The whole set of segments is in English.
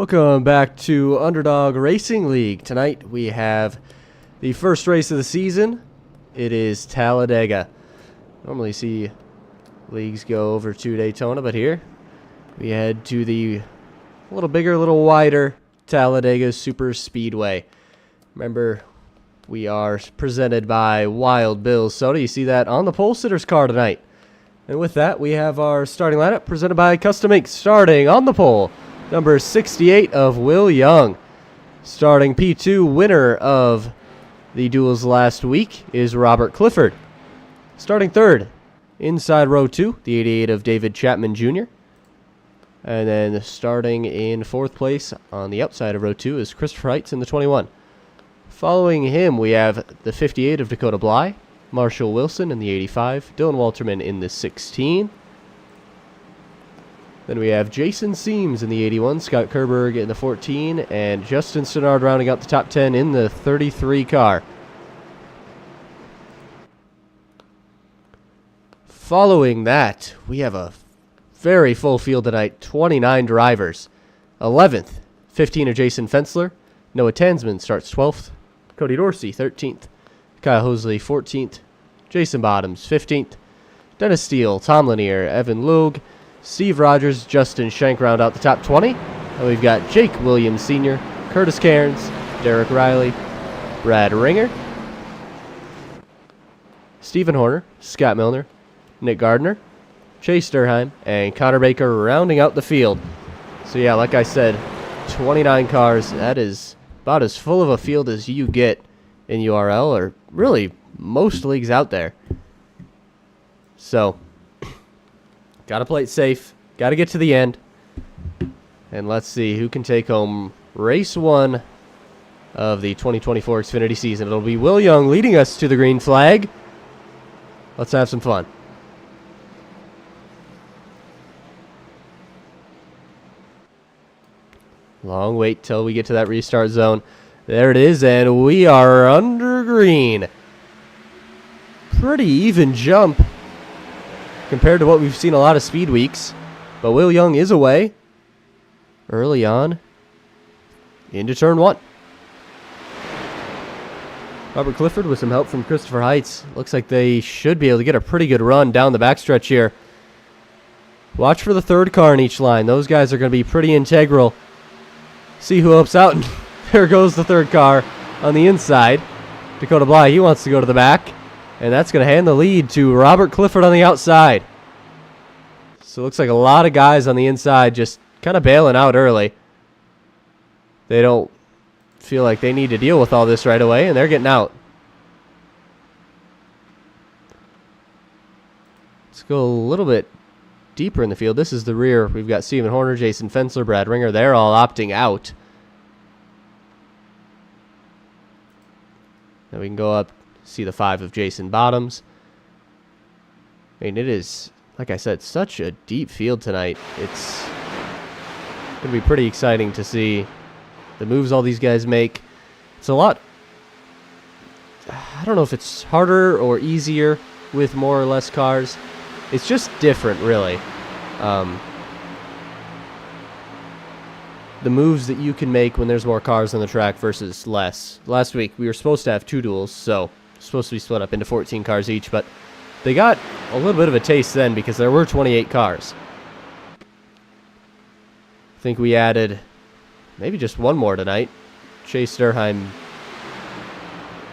Welcome back to Underdog Racing League. Tonight we have the first race of the season. It is Talladega. Normally see leagues go over to Daytona, but here we head to the little bigger, little wider Talladega Super Speedway. Remember, we are presented by Wild Bill's Soda. You see that on the pole sitter's car tonight. And with that, we have our starting lineup presented by Custom Ink. Starting on the pole, number 68 of Will Young. Starting P2, winner of the duels last week, is Robert Clifford. Starting third, inside row 2, the 88 of David Chapman Jr. And then starting in fourth place on the outside of row 2 is Christopher Heitz in the 21. Following him, we have the 58 of Dakota Bly, Marshall Wilson in the 85, Dylan Walterman in the 16. Then we have Jason Seams in the 81, Scott Kerberg in the 14, and Justin Stannard rounding out the top 10 in the 33 car. Following that, we have a very full field tonight, 29 drivers. 11th, 15 of Jason Fensler. Noah Tansman starts 12th. Cody Dorsey, 13th. Kyle Hosley, 14th. Jason Bottoms, 15th. Dennis Steele, Tom Lanier, Evan Logue, Steve Rogers, Justin Schenk round out the top 20. And we've got Jake Williams Sr., Curtis Cairns, Derek Riley, Brad Ringer, Stephen Horner, Scott Milner, Nick Gardner, Chase Durheim, and Connor Baker rounding out the field. So yeah, like I said, 29 cars. That is about as full of a field as you get in URL, or really most leagues out there. So, gotta play it safe. Gotta get to the end. And let's see who can take home race 1 of the 2024 Xfinity season. It'll be Will Young leading us to the green flag. Let's have some fun. Long wait till we get to that restart zone. There it is, and we are under green. Pretty even jump compared to what we've seen a lot of speed weeks. But Will Young is away early on into turn 1. Robert Clifford with some help from Christopher Heitz. Looks like they should be able to get a pretty good run down the backstretch here. Watch for the third car in each line. Those guys are going to be pretty integral. See who helps out. And there goes the third car on the inside. Dakota Bly, he wants to go to the back. And that's going to hand the lead to Robert Clifford on the outside. So it looks like a lot of guys on the inside just kind of bailing out early. They don't feel like they need to deal with all this right away, and they're getting out. Let's go a little bit deeper in the field. This is the rear. We've got Stephen Horner, Jason Fensler, Brad Ringer. They're all opting out. Now we can go up, see the 5 of Jason Bottoms. I mean, it is, like I said, such a deep field tonight. It's going to be pretty exciting to see the moves all these guys make. It's a lot. I don't know if it's harder or easier with more or less cars. It's just different, really. The moves that you can make when there's more cars on the track versus less. Last week, we were supposed to have 2 duels, so supposed to be split up into 14 cars each, but they got a little bit of a taste then because there were 28 cars. I think we added maybe just one more tonight. Chase Durheim.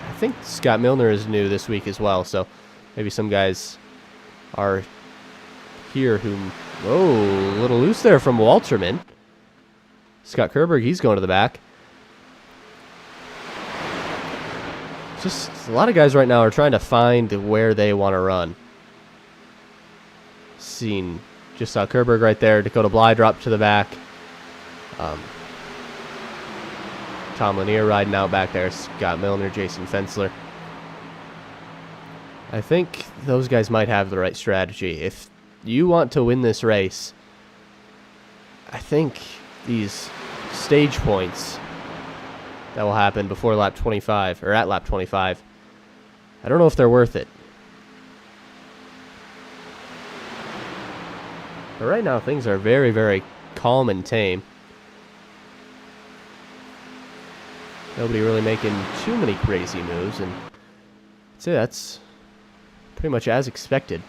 I think Scott Milner is new this week as well, so maybe some guys are here who... Whoa, a little loose there from Walterman. Scott Kerberg, he's going to the back. Just a lot of guys right now are trying to find where they want to run. Just saw Kerberg right there. Dakota Bly dropped to the back. Tom Lanier riding out back there. Scott Milner, Jason Fensler. I think those guys might have the right strategy. If you want to win this race, I think these stage points that will happen before lap 25, or at lap 25, I don't know if they're worth it. But right now, things are very, very calm and tame. Nobody really making too many crazy moves, and I'd say that's pretty much as expected.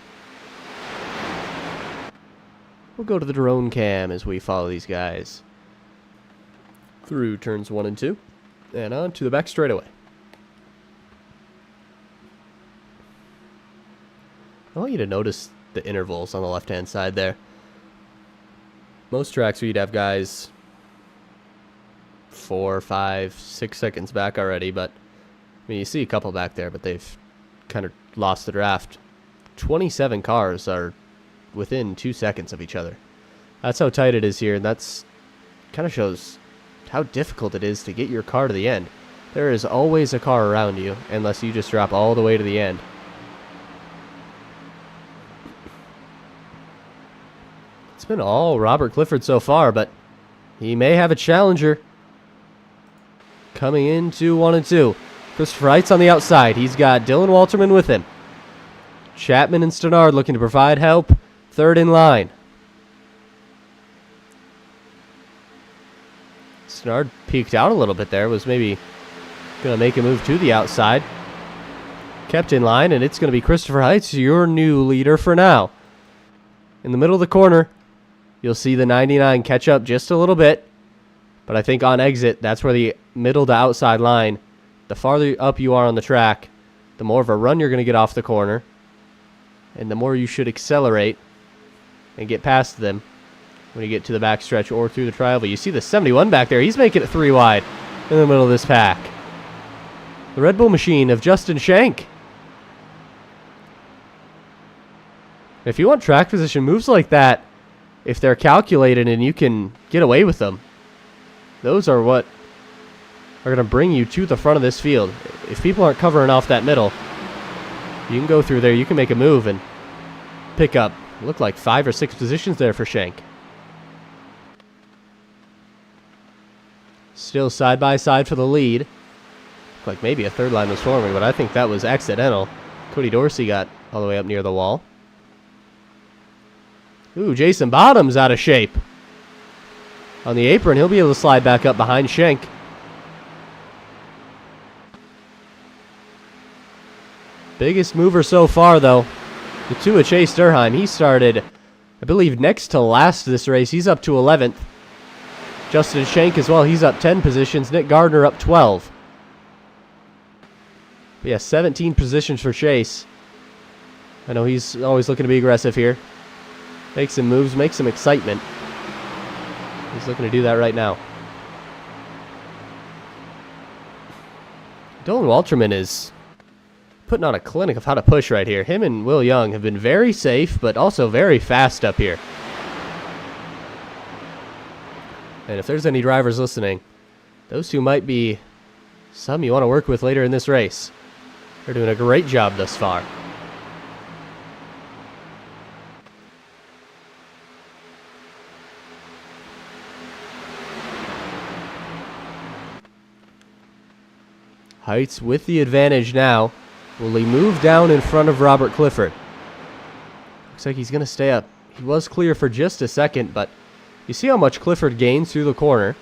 We'll go to the drone cam as we follow these guys through turns 1 and 2 and on to the back straightaway. I want you to notice the intervals on the left-hand side there. Most tracks where you'd have guys 4, 5, 6 seconds back already, but I mean, you see a couple back there, but they've kind of lost the draft. 27 cars are within 2 seconds of each other. That's how tight it is here, and that's kind of shows how difficult it is to get your car to the end. There is always a car around you, unless you just drop all the way to the end. It's been all Robert Clifford so far, but he may have a challenger coming into 1 and 2. Christopher Heitz on the outside. He's got Dylan Walterman with him. Chapman and Stenard looking to provide help. Third in line. Stenard peeked out a little bit there. Was maybe going to make a move to the outside. Kept in line, and it's going to be Christopher Heitz, your new leader for now. In the middle of the corner, you'll see the 99 catch up just a little bit. But I think on exit, that's where the middle to outside line, the farther up you are on the track, the more of a run you're going to get off the corner. And the more you should accelerate and get past them when you get to the backstretch or through the trial. But you see the 71 back there. He's making it 3 wide in the middle of this pack. The Red Bull machine of Justin Schenk. If you want track position moves like that, if they're calculated and you can get away with them, those are what are going to bring you to the front of this field. If people aren't covering off that middle, you can go through there, you can make a move and pick up, look like 5 or 6 positions there for Schenk. Still side by side for the lead. Looked like maybe a third line was forming, but I think that was accidental. Cody Dorsey got all the way up near the wall. Ooh, Jason Bottom's out of shape. On the apron, he'll be able to slide back up behind Schenk. Biggest mover so far, though, the 2 of Chase Durheim. He started, I believe, next to last this race. He's up to 11th. Justin Schenk as well. He's up 10 positions. Nick Gardner up 12. But yeah, 17 positions for Chase. I know he's always looking to be aggressive here. Make some moves, make some excitement. He's looking to do that right now. Dylan Walterman is putting on a clinic of how to push right here. Him and Will Young have been very safe, but also very fast up here. And if there's any drivers listening, those two might be some you want to work with later in this race. They're doing a great job thus far. Heitz with the advantage now. Will he move down in front of Robert Clifford? Looks like he's going to stay up. He was clear for just a second, but you see how much Clifford gains through the corner.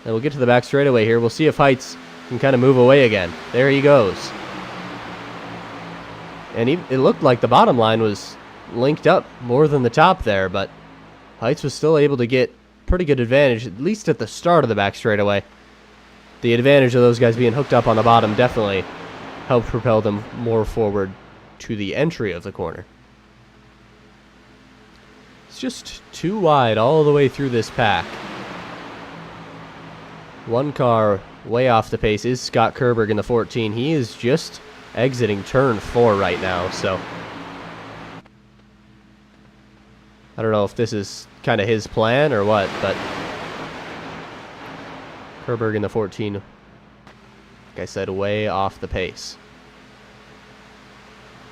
And we'll get to the back straightaway here. We'll see if Heitz can kind of move away again. There he goes. And it looked like the bottom line was linked up more than the top there, but Heitz was still able to get pretty good advantage, at least at the start of the back straightaway. The advantage of those guys being hooked up on the bottom definitely helped propel them more forward to the entry of the corner. It's just 2 wide all the way through this pack. One car way off the pace is Scott Kerberg in the 14. He is just exiting turn 4 right now, so I don't know if this is kind of his plan or what, but Kerberg in the 14, like I said, way off the pace.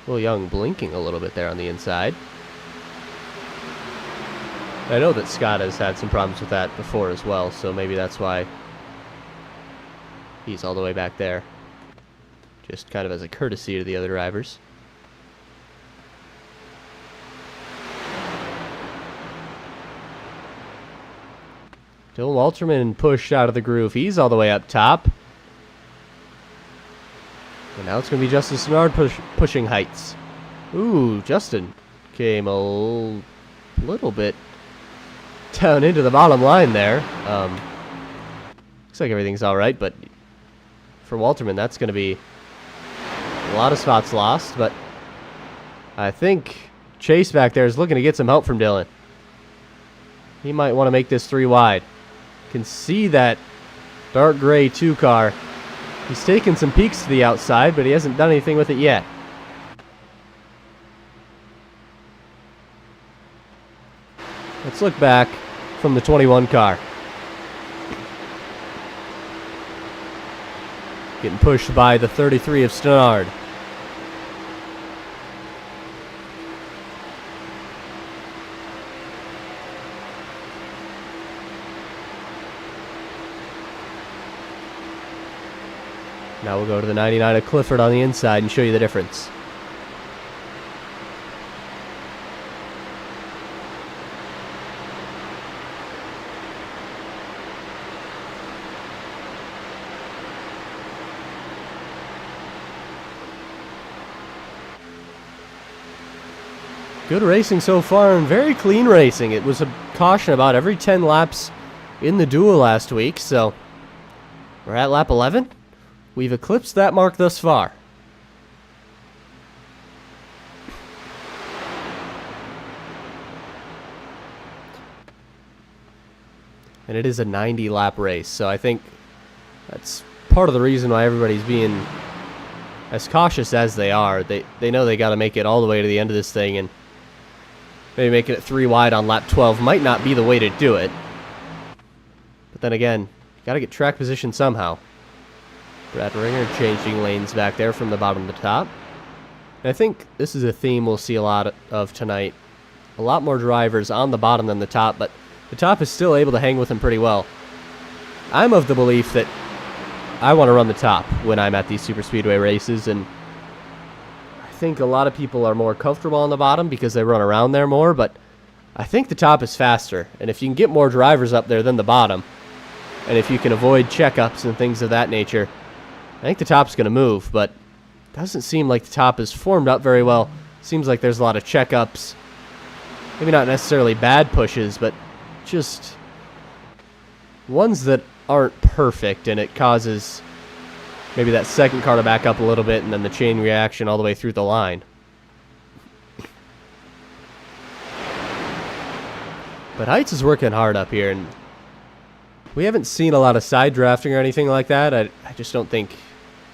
Will Young blinking a little bit there on the inside. I know that Scott has had some problems with that before as well, so maybe that's why he's all the way back there. Just kind of as a courtesy to the other drivers. Dylan Walterman pushed out of the groove. He's all the way up top. Now it's going to be Justin Snard pushing Heights. Ooh, Justin came a little bit down into the bottom line there. Looks like everything's all right, but for Walterman, that's going to be a lot of spots lost. But I think Chase back there is looking to get some help from Dylan. He might want to make this 3 wide. Can see that dark gray 2 car. He's taken some peeks to the outside, but he hasn't done anything with it yet. Let's look back from the 21 car. Getting pushed by the 33 of Stenard. Now we'll go to the 99 of Clifford on the inside and show you the difference. Good racing so far and very clean racing. It was a caution about every 10 laps in the duel last week, so we're at lap 11. We've eclipsed that mark thus far. And it is a 90-lap race, so I think that's part of the reason why everybody's being as cautious as they are. They know they got to make it all the way to the end of this thing, and maybe making it 3 wide on lap 12 might not be the way to do it. But then again, you got to get track position somehow. Brad Ringer changing lanes back there from the bottom to the top. And I think this is a theme we'll see a lot of tonight. A lot more drivers on the bottom than the top, but the top is still able to hang with them pretty well. I'm of the belief that I want to run the top when I'm at these super speedway races, and I think a lot of people are more comfortable on the bottom because they run around there more, but I think the top is faster, and if you can get more drivers up there than the bottom, and if you can avoid checkups and things of that nature, I think the top's going to move, but it doesn't seem like the top is formed up very well. Seems like there's a lot of checkups. Maybe not necessarily bad pushes, but just ones that aren't perfect, and it causes maybe that second car to back up a little bit and then the chain reaction all the way through the line. But Heights is working hard up here, and we haven't seen a lot of side drafting or anything like that. I just don't think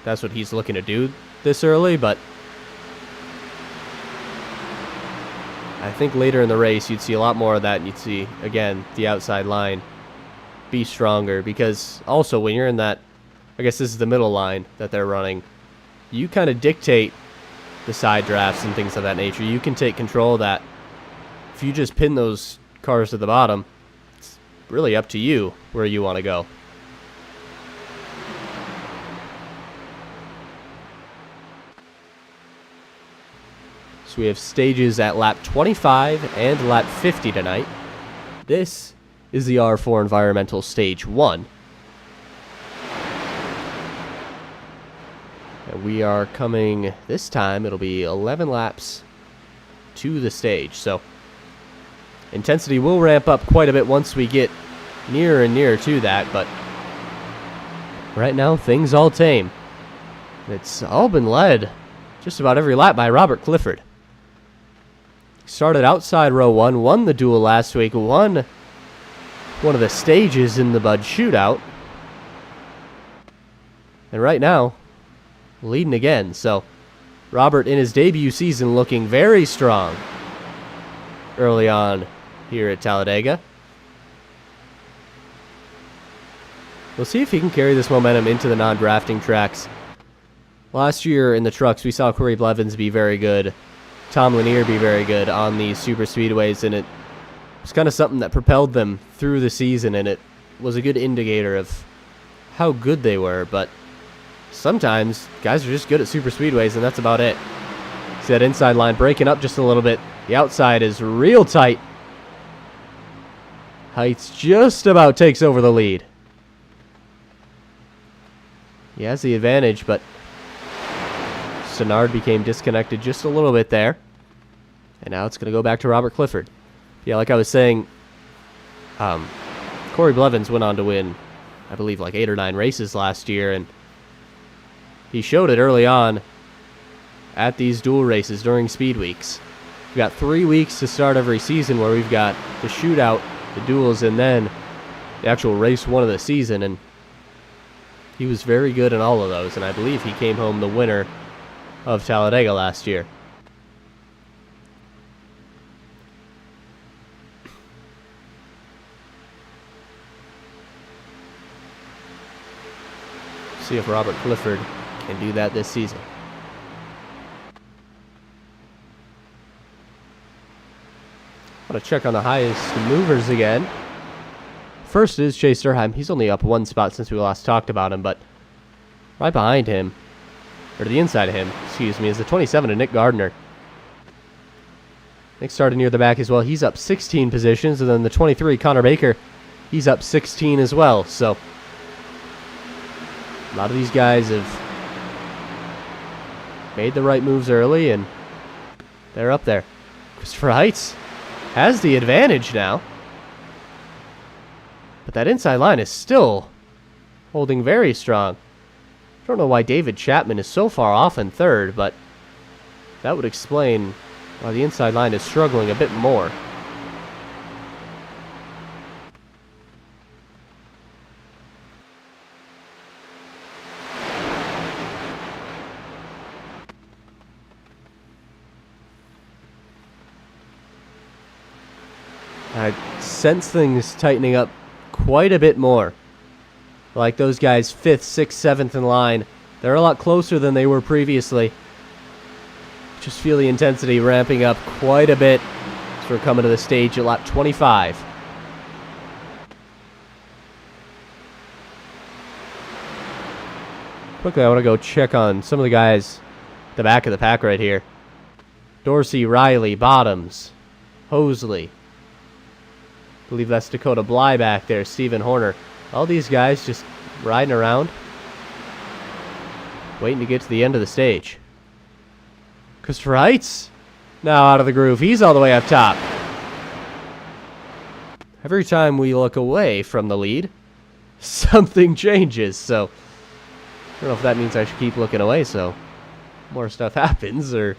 that's what he's looking to do this early, but I think later in the race you'd see a lot more of that, and you'd see, again, the outside line be stronger, because also when you're in that, I guess this is the middle line that they're running, you kind of dictate the side drafts and things of that nature. You can take control of that. If you just pin those cars to the bottom, it's really up to you where you want to go. So we have stages at lap 25 and lap 50 tonight. This is the R4 Environmental Stage 1. And we are coming, this time it'll be 11 laps to the stage. So intensity will ramp up quite a bit once we get nearer and nearer to that, but right now things all tame. It's all been led just about every lap by Robert Clifford. Started outside row 1, won the duel last week, won one of the stages in the Bud Shootout, and right now leading again. So Robert in his debut season looking very strong early on here at Talladega. We'll see if he can carry this momentum into the non-drafting tracks. Last year in the trucks we saw Corey Blevins be very good, Tom Lanier be very good on these super speedways, and it was kind of something that propelled them through the season, and it was a good indicator of how good they were. But sometimes guys are just good at super speedways, and that's about it. See that inside line breaking up just a little bit. The outside is real tight. Heights just about takes over the lead. He has the advantage, but Stenard became disconnected just a little bit there. And now it's going to go back to Robert Clifford. Yeah, like I was saying, Corey Blevins went on to win, I believe, like 8 or 9 races last year, and he showed it early on at these dual races during speed weeks. We've got 3 weeks to start every season where we've got the shootout, the duels, and then the actual race 1 of the season, and he was very good in all of those, and I believe he came home the winner of Talladega last year. See if Robert Clifford can do that this season. I want to check on the highest movers again. First is Chase Durheim. He's only up 1 spot since we last talked about him, but right behind him, or to the inside of him, excuse me, is the 27 of Nick Gardner. Nick started near the back as well. He's up 16 positions, and then the 23, Connor Baker, he's up 16 as well. So a lot of these guys have made the right moves early, and they're up there. Christopher Heights has the advantage now. But that inside line is still holding very strong. I don't know why David Chapman is so far off in 3rd, but that would explain why the inside line is struggling a bit more. I sense things tightening up quite a bit more. Like those guys 5th, 6th, 7th in line. They're a lot closer than they were previously. Just feel the intensity ramping up quite a bit as we're coming to the stage at lap 25. Quickly, I want to go check on some of the guys at the back of the pack right here. Dorsey, Riley, Bottoms, Hosley. I believe that's Dakota Bly back there, Stephen Horner. All these guys just riding around, waiting to get to the end of the stage. Christopher Heights now out of the groove. He's all the way up top. Every time we look away from the lead, something changes. So I don't know if that means I should keep looking away so more stuff happens or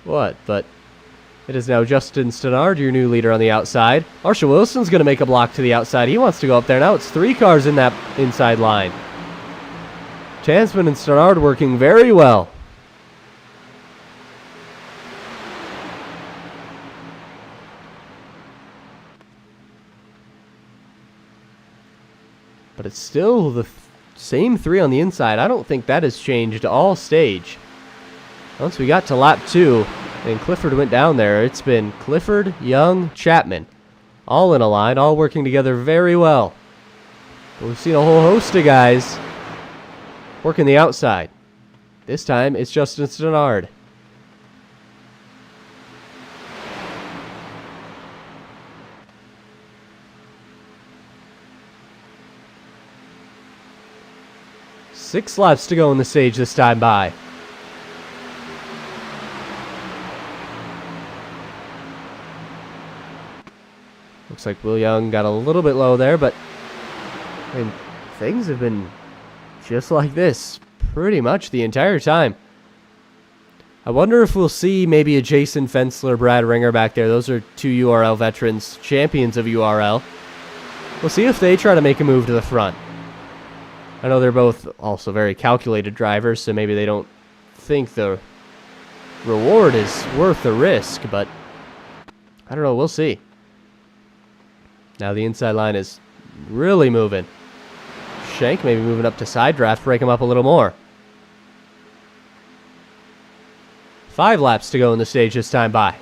what, but it is now Justin Stenard, your new leader on the outside. Marshall Wilson's going to make a block to the outside. He wants to go up there. Now it's 3 cars in that inside line. Tansman and Stenard working very well. But it's still the same 3 on the inside. I don't think that has changed all stage. Once we got to lap 2, and Clifford went down there, it's been Clifford, Young, Chapman, all in a line, all working together very well. But we've seen a whole host of guys working the outside. This time, it's Justin Stenard. Six laps to go in the stage this time by. Looks like Will Young got a little bit low there, but I mean, things have been just like this pretty much the entire time. I wonder if we'll see maybe a Jason Fensler, Brad Ringer back there. Those are 2 URL veterans, champions of URL. We'll see if they try to make a move to the front. I know they're both also very calculated drivers, so maybe they don't think the reward is worth the risk, but I don't know. We'll see. Now the inside line is really moving. Shank maybe moving up to side draft, break him up a little more. 5 laps to go in the stage this time by.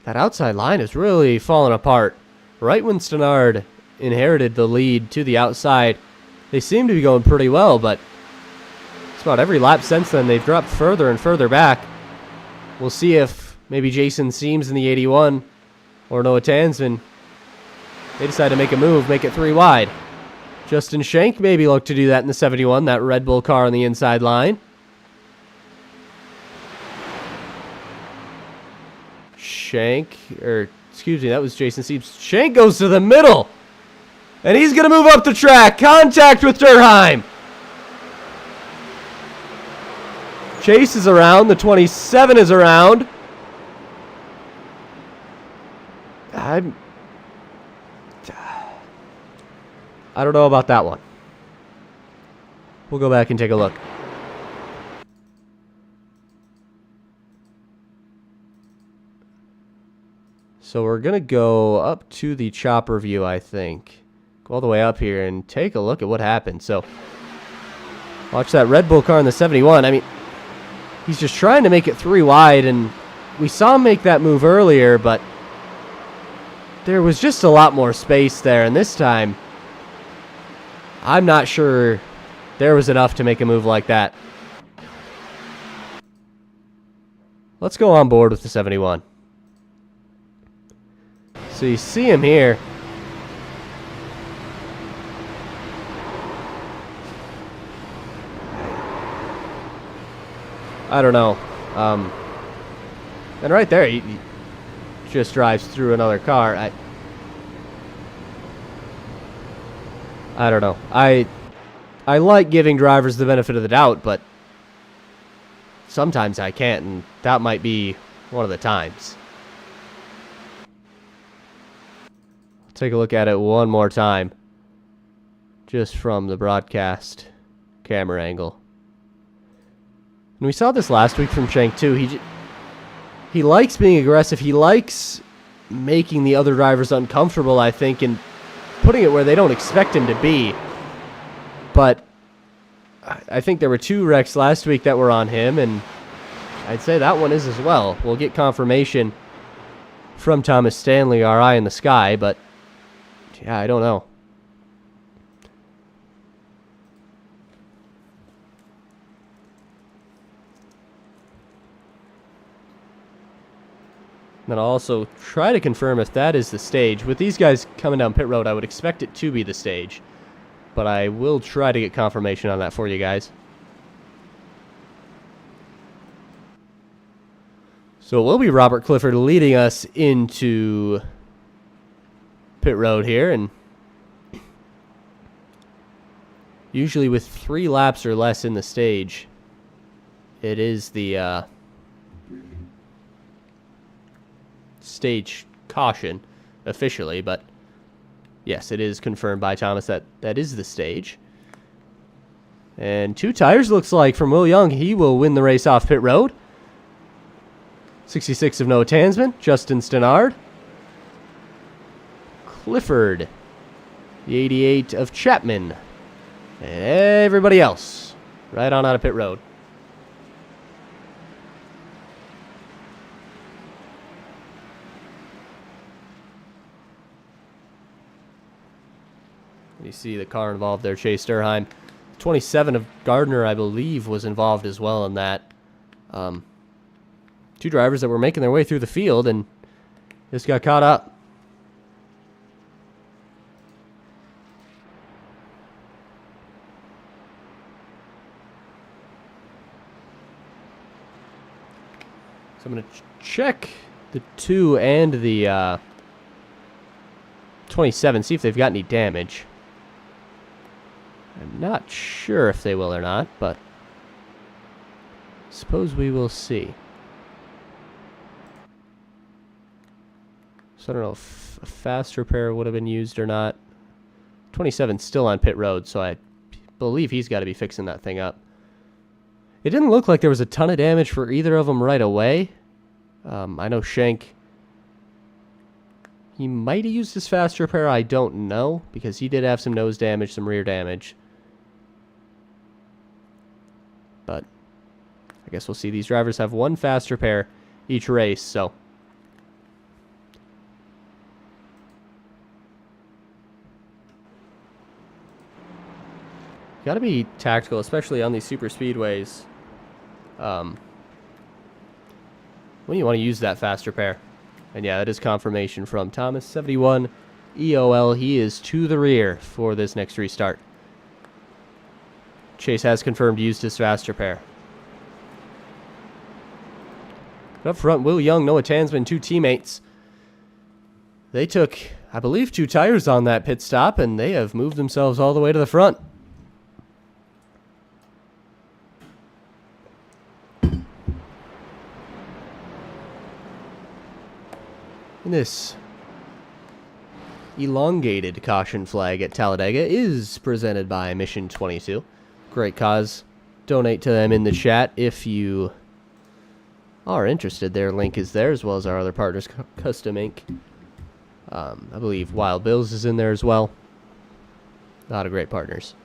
That outside line is really falling apart. Right when Stenard inherited the lead to the outside, they seem to be going pretty well, but about every lap since then, they've dropped further and further back. We'll see if maybe Jason Seams in the 81 or Noah Tansman, they decide to make a move, make it 3 wide. Justin Schenck maybe look to do that in the 71, that Red Bull car on the inside line. Schenck, or excuse me, that was Jason Seams. Schenck goes to the middle, and he's going to move up the track. Contact with Durheim. Chase is around. The 27 is around. I don't know about that one. We'll go back and take a look. So we're going to go up to the chopper view, I think. Go all the way up here and take a look at what happened. So watch that Red Bull car in the 71. I mean, he's just trying to make it 3 wide, and we saw him make that move earlier, but there was just a lot more space there, and this time I'm not sure there was enough to make a move like that. Let's go on board with the 71. So you see him here. I don't know. And right there, he just drives through another car. I don't know. I like giving drivers the benefit of the doubt, but sometimes I can't, and that might be one of the times. Take a look at it one more time, just from the broadcast camera angle. And we saw this last week from Schenck too. He likes being aggressive. He likes making the other drivers uncomfortable, I think, and putting it where they don't expect him to be. But I think there were 2 wrecks last week that were on him, and I'd say that one is as well. We'll get confirmation from Thomas Stanley, our eye in the sky, but yeah, I don't know. Then I'll also try to confirm if that is the stage. With these guys coming down pit road, I would expect it to be the stage. But I will try to get confirmation on that for you guys. So it will be Robert Clifford leading us into pit road here, and usually with 3 laps or less in the stage, it is the stage caution officially, but yes, it is confirmed by Thomas that that is the stage. And 2 tires looks like from Will Young. He will win the race off pit road. 66 of Noah Tansman, Justin Stenard. Clifford, the 88 of Chapman, and everybody else right on out of pit road. You see the car involved there, Chase Durheim. 27 of Gardner, I believe, was involved as well in that. 2 drivers that were making their way through the field and just got caught up. So I'm going to check the 2 and the 27, see if they've got any damage. I'm not sure if they will or not, but suppose we will see. So I don't know if a fast repair would have been used or not. 27's still on pit road, so I believe he's got to be fixing that thing up. It didn't look like there was a ton of damage for either of them right away. I know Schenck, he might have used his fast repair. I don't know, because he did have some nose damage, some rear damage. But I guess we'll see. These drivers have 1 fast repair each race, so. Got to be tactical, especially on these super speedways. When you want to use that faster pair. And yeah, that is confirmation from Thomas71 EOL. He is to the rear for this next restart. Chase has confirmed used his faster pair. Up front, Will Young, Noah Tansman, two teammates. They took, I believe, 2 tires on that pit stop, and they have moved themselves all the way to the front. And this elongated caution flag at Talladega is presented by Mission 22. Great cause. Donate to them in the chat if you are interested. Their link is there, as well as our other partners, Custom Inc. I believe Wild Bills is in there as well. A lot of great partners.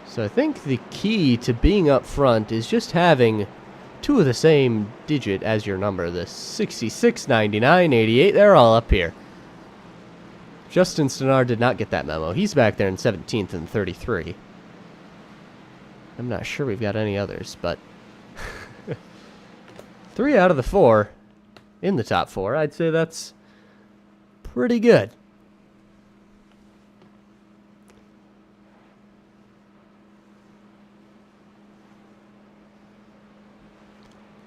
So I think the key to being up front is just having 2 of the same digit as your number. The 66, 99, 88, they're all up here. Justin Stenard did not get that memo. He's back there in 17th and 33. I'm not sure we've got any others, but 3 out of the 4 in the top 4. I'd say that's pretty good.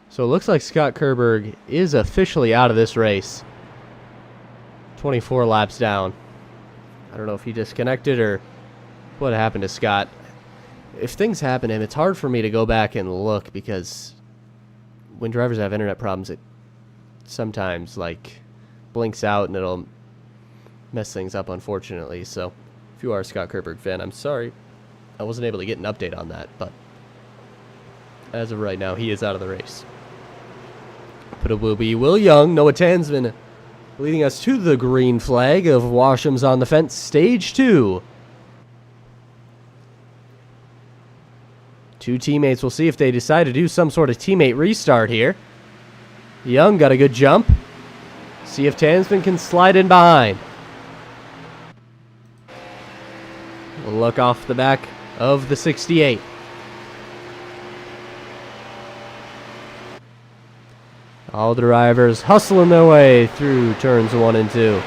So it looks like Scott Kerberg is officially out of this race. 24 laps down. I don't know if he disconnected or what happened to Scott. If things happen to him, it's hard for me to go back and look, because when drivers have internet problems, it sometimes like blinks out and it'll mess things up, unfortunately. So if you are a Scott Kerberg fan, I'm sorry I wasn't able to get an update on that, but as of right now, he is out of the race. But it will be Will Young, Noah Tansman leading us to the green flag of Washam's on the fence, stage 2. 2 teammates. We'll see if they decide to do some sort of teammate restart here. Young got a good jump. See if Tansman can slide in behind. We'll look off the back of the 68. All the drivers hustling their way through turns 1 and 2.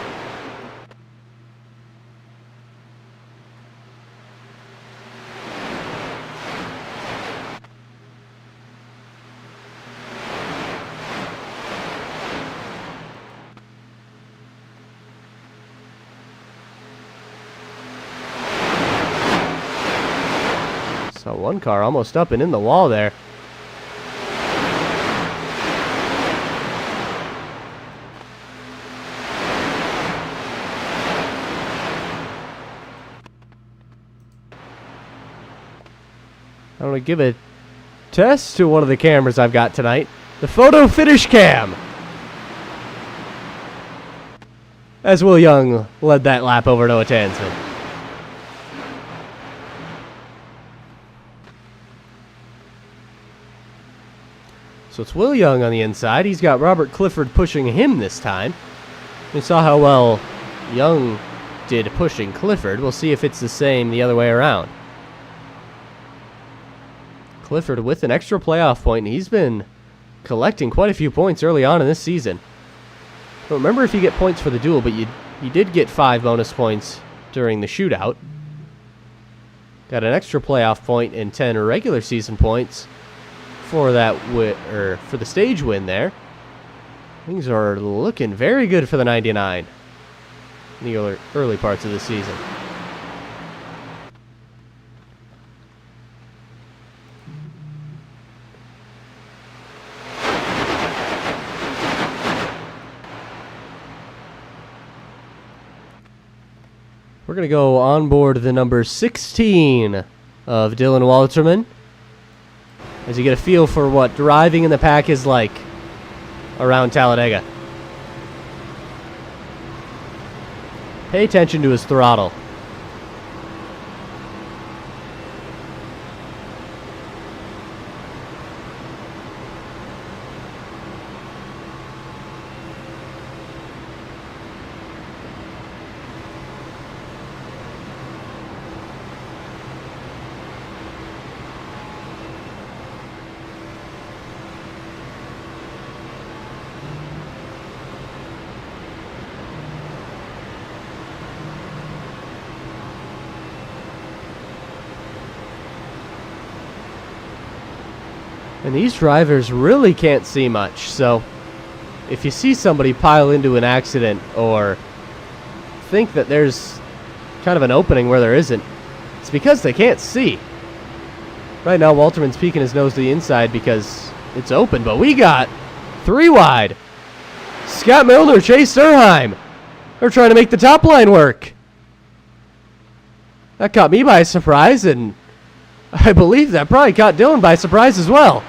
So one car almost up and in the wall there. I'm going to give a test to one of the cameras I've got tonight. The photo finish cam. As Will Young led that lap over Noah Tansman. So it's Will Young on the inside. He's got Robert Clifford pushing him this time. We saw how well Young did pushing Clifford. We'll see if it's the same the other way around. Clifford with an extra playoff point, and he's been collecting quite a few points early on in this season. Don't remember if you get points for the duel, but you did get 5 bonus points during the shootout. Got an extra playoff point and 10 regular season points for that for the stage win there. Things are looking very good for the 99 in the early parts of the season. We're going to go on board the number 16 of Dylan Walterman, as you get a feel for what driving in the pack is like around Talladega. Pay attention to his throttle. And these drivers really can't see much, so if you see somebody pile into an accident or think that there's kind of an opening where there isn't, it's because they can't see. Right now, Walterman's peeking his nose to the inside because it's open, but we got 3 wide. Scott Milner, Chase Durheim. They're trying to make the top line work. That caught me by surprise, and I believe that probably caught Dylan by surprise as well.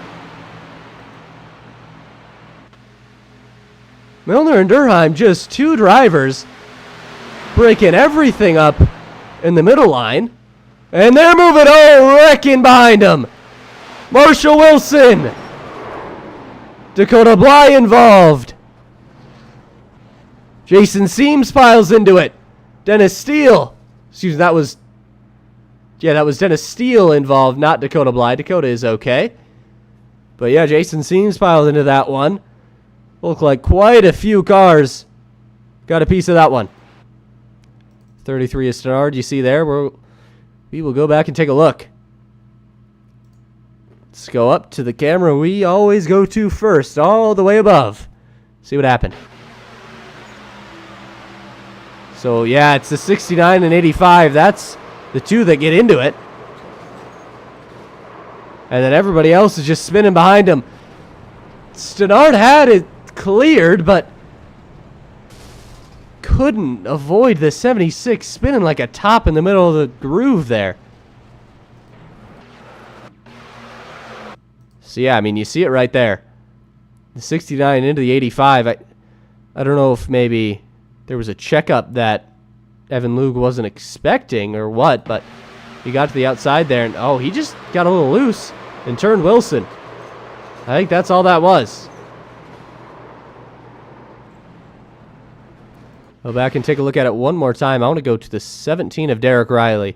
Milner and Durheim, just 2 drivers, breaking everything up in the middle line. And they're moving, wrecking behind them. Marshall Wilson. Dakota Bly involved. Jason Seams piles into it. Dennis Steele. Excuse me, that was Dennis Steele involved, not Dakota Bly. Dakota is okay. But yeah, Jason Seams piled into that one. Look like quite a few cars got a piece of that one. 33 is Stenard, you see there. We will go back and take a look. Let's go up to the camera we always go to first, all the way above. See what happened. So yeah, it's the 69 and 85. That's the 2 that get into it. And then everybody else is just spinning behind him. Stenard had it cleared, but couldn't avoid the 76 spinning like a top in the middle of the groove there. So yeah, I mean, you see it right there. The 69 into the 85. I don't know if maybe there was a checkup that Evan Lug wasn't expecting or what, but he got to the outside there, and he just got a little loose and turned Wilson. I think that's all that was. Go back and take a look at it one more time. I want to go to the 17 of Derek Riley,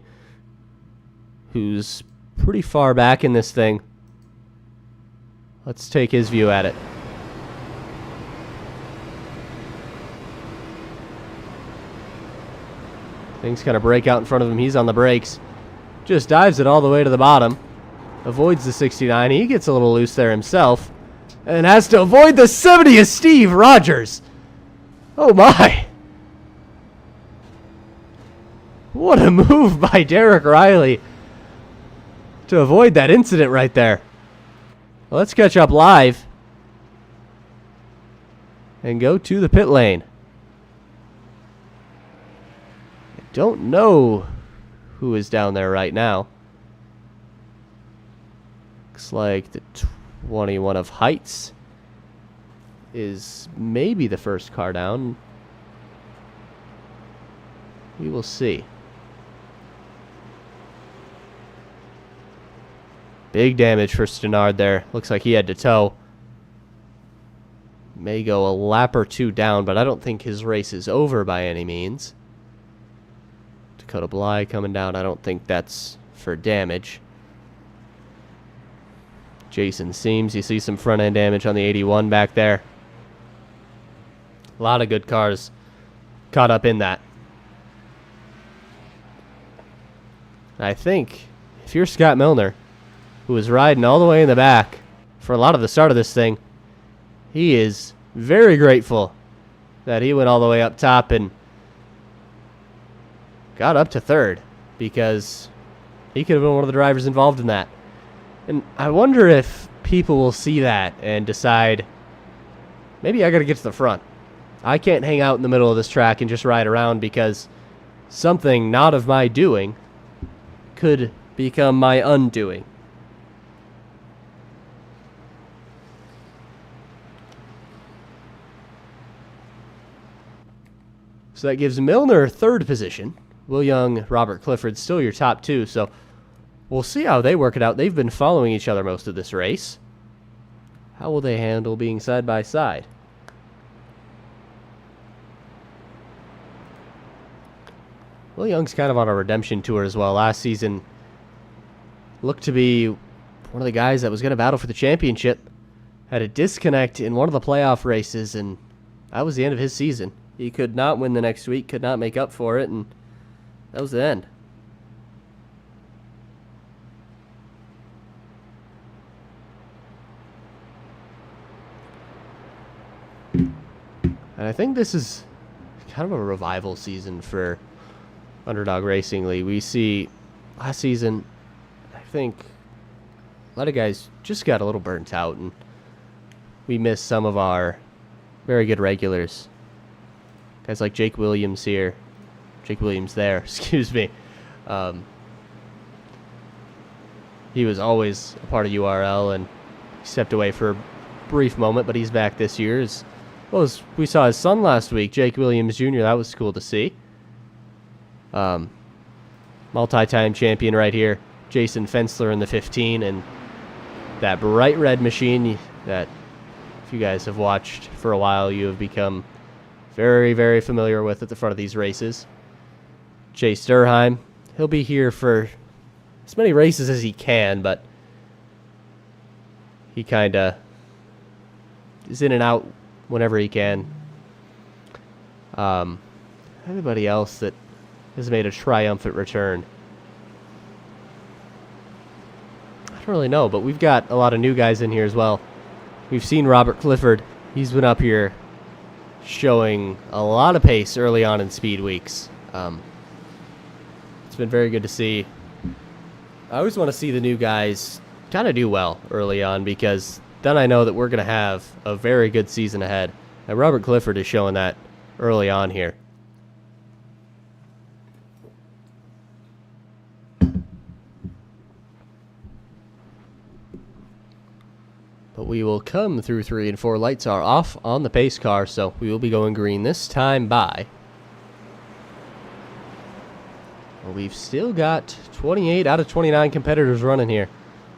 who's pretty far back in this thing. Let's take his view at it. Things kind of break out in front of him. He's on the brakes. Just dives it all the way to the bottom. Avoids the 69. He gets a little loose there himself. And has to avoid the 70 of Steve Rogers. Oh my. What a move by Derek Riley to avoid that incident right there. Well, let's catch up live and go to the pit lane. I don't know who is down there right now. Looks like the 21 of Heights is maybe the first car down. We will see. Big damage for Stenard there. Looks like he had to tow. May go a lap or 2 down, but I don't think his race is over by any means. Dakota Bly coming down. I don't think that's for damage. Jason Seams. You see some front end damage on the 81 back there. A lot of good cars caught up in that. I think if you're Scott Milner, who was riding all the way in the back for a lot of the start of this thing, he is very grateful that he went all the way up top and got up to 3rd, because he could have been one of the drivers involved in that. And I wonder if people will see that and decide, maybe I got to get to the front. I can't hang out in the middle of this track and just ride around, because something not of my doing could become my undoing. So that gives Milner 3rd position. Will Young, Robert Clifford, still your top 2. So we'll see how they work it out. They've been following each other most of this race. How will they handle being side by side? Will Young's kind of on a redemption tour as well. Last season looked to be one of the guys that was going to battle for the championship. Had a disconnect in one of the playoff races, and that was the end of his season. He could not win the next week, could not make up for it, and that was the end. And I think this is kind of a revival season for Underdog Racing League. We see last season, I think a lot of guys just got a little burnt out, and we missed some of our very good regulars. Guys like Jake Williams here. Jake Williams there, excuse me. He was always a part of URL, and he stepped away for a brief moment, but he's back this year. As well as we saw his son last week, Jake Williams Jr. That was cool to see. Multi-time champion right here, Jason Fensler in the 15, and that bright red machine that if you guys have watched for a while, you have become very, very familiar with at the front of these races. Chase Durheim, he'll be here for as many races as he can, but he kind of is in and out whenever he can. Anybody else that has made a triumphant return? I don't really know, but we've got a lot of new guys in here as well. We've seen Robert Clifford. He's been up here showing a lot of pace early on in speed weeks. It's been very good to see. I always want to see the new guys kind of do well early on, because then I know that we're going to have a very good season ahead. And Robert Clifford is showing that early on here. But we will come through 3 and 4. Lights are off on the pace car, so we will be going green this time by. Well, we've still got 28 out of 29 competitors running here.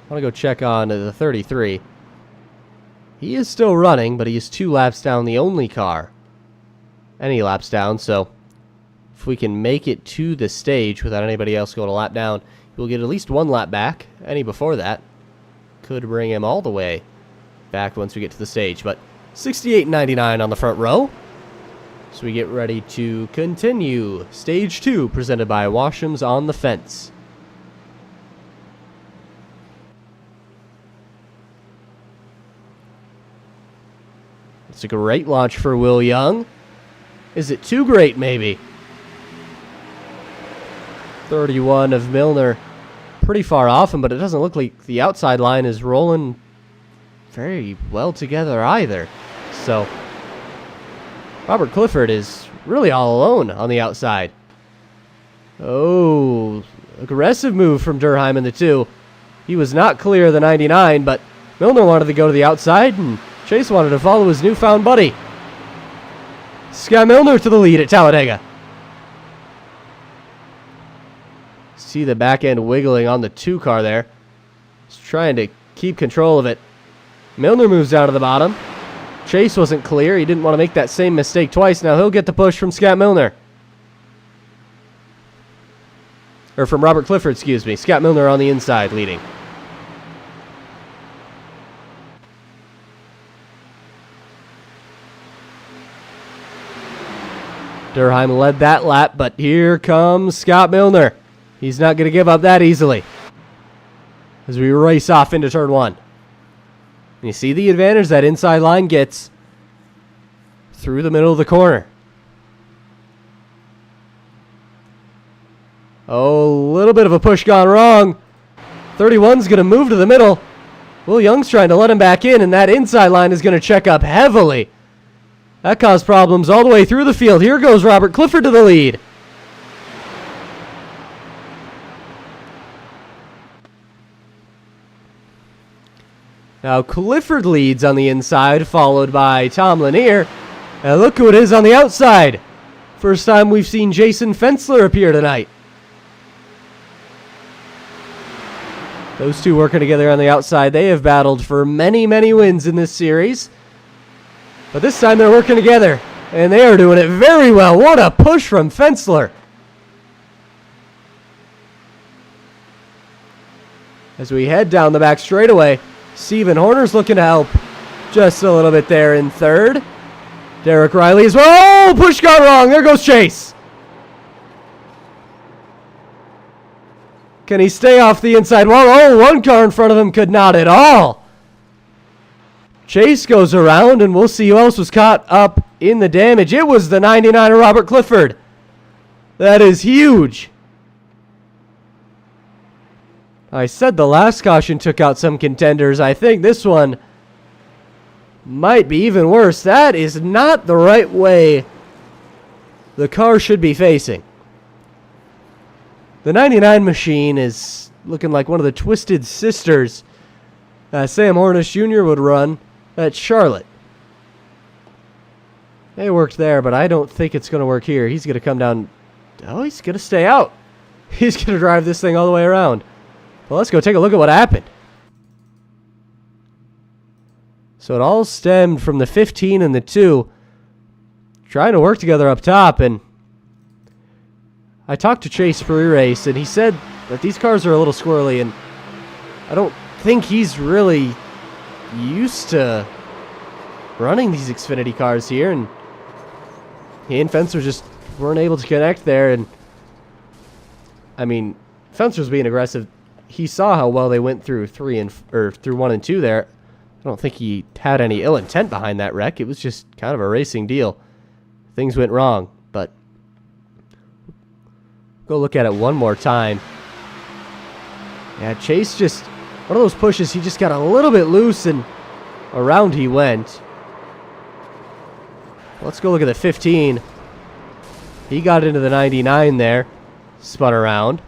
I want to go check on the 33. He is still running, but he is 2 laps down the only car. Any laps down, so if we can make it to the stage without anybody else going a lap down, we'll get at least 1 lap back. Any before that could bring him all the way back once we get to the stage. But 68.99 on the front row. So we get ready to continue stage 2, presented by Washam's on the Fence. It's a great launch for Will Young. Is it too great, maybe? 31 of Milner. Pretty far off him, but it doesn't look like the outside line is rolling very well together either. So Robert Clifford is really all alone on the outside. Oh, aggressive move from Durheim in the 2. He was not clear of the 99, but Milner wanted to go to the outside, and Chase wanted to follow his newfound buddy. Scott Milner to the lead at Talladega. See the back end wiggling on the 2 car there. He's trying to keep control of it. Milner moves down to the bottom. Chase wasn't clear. He didn't want to make that same mistake twice. Now he'll get the push from Scott Milner. Or from Robert Clifford, excuse me. Scott Milner on the inside leading. Durheim led that lap, but here comes Scott Milner. He's not going to give up that easily as we race off into turn 1. And you see the advantage that inside line gets through the middle of the corner. Oh, a little bit of a push gone wrong. 31's going to move to the middle. Will Young's trying to let him back in, and that inside line is going to check up heavily. That caused problems all the way through the field. Here goes Robert Clifford to the lead. Now Clifford leads on the inside, followed by Tom Lanier. And look who it is on the outside. First time we've seen Jason Fensler appear tonight. Those two working together on the outside. They have battled for many, many wins in this series. But this time they're working together. And they are doing it very well. What a push from Fensler. As we head down the back straightaway, Stephen Horner's looking to help just a little bit there in third. Derek Riley as well. Oh, push got wrong. There goes Chase. Can he stay off the inside wall? Oh, 1 car in front of him could not at all. Chase goes around, and we'll see who else was caught up in the damage. It was the 99er Robert Clifford. That is huge. I said the last caution took out some contenders. I think this one might be even worse. That is not the right way the car should be facing. The 99 machine is looking like one of the Twisted Sisters Sam Hornish Jr. would run at Charlotte. It worked there, but I don't think it's going to work here. He's going to come down. Oh, he's going to stay out. He's going to drive this thing all the way around. Well, let's go take a look at what happened. So it all stemmed from the 15 and the 2 trying to work together up top, and I talked to Chase pre-race, and he said that these cars are a little squirrely, and I don't think he's really used to running these Xfinity cars here, and he and Fencer just weren't able to connect there. And I mean, Fencer's being aggressive. He saw how well they went through through 1 and 2 there. I don't think he had any ill intent behind that wreck. It was just kind of a racing deal. Things went wrong, but go look at it one more time. Yeah, Chase just, one of those pushes, he just got a little bit loose and around he went. Let's go look at the 15. He got into the 99 there, spun around.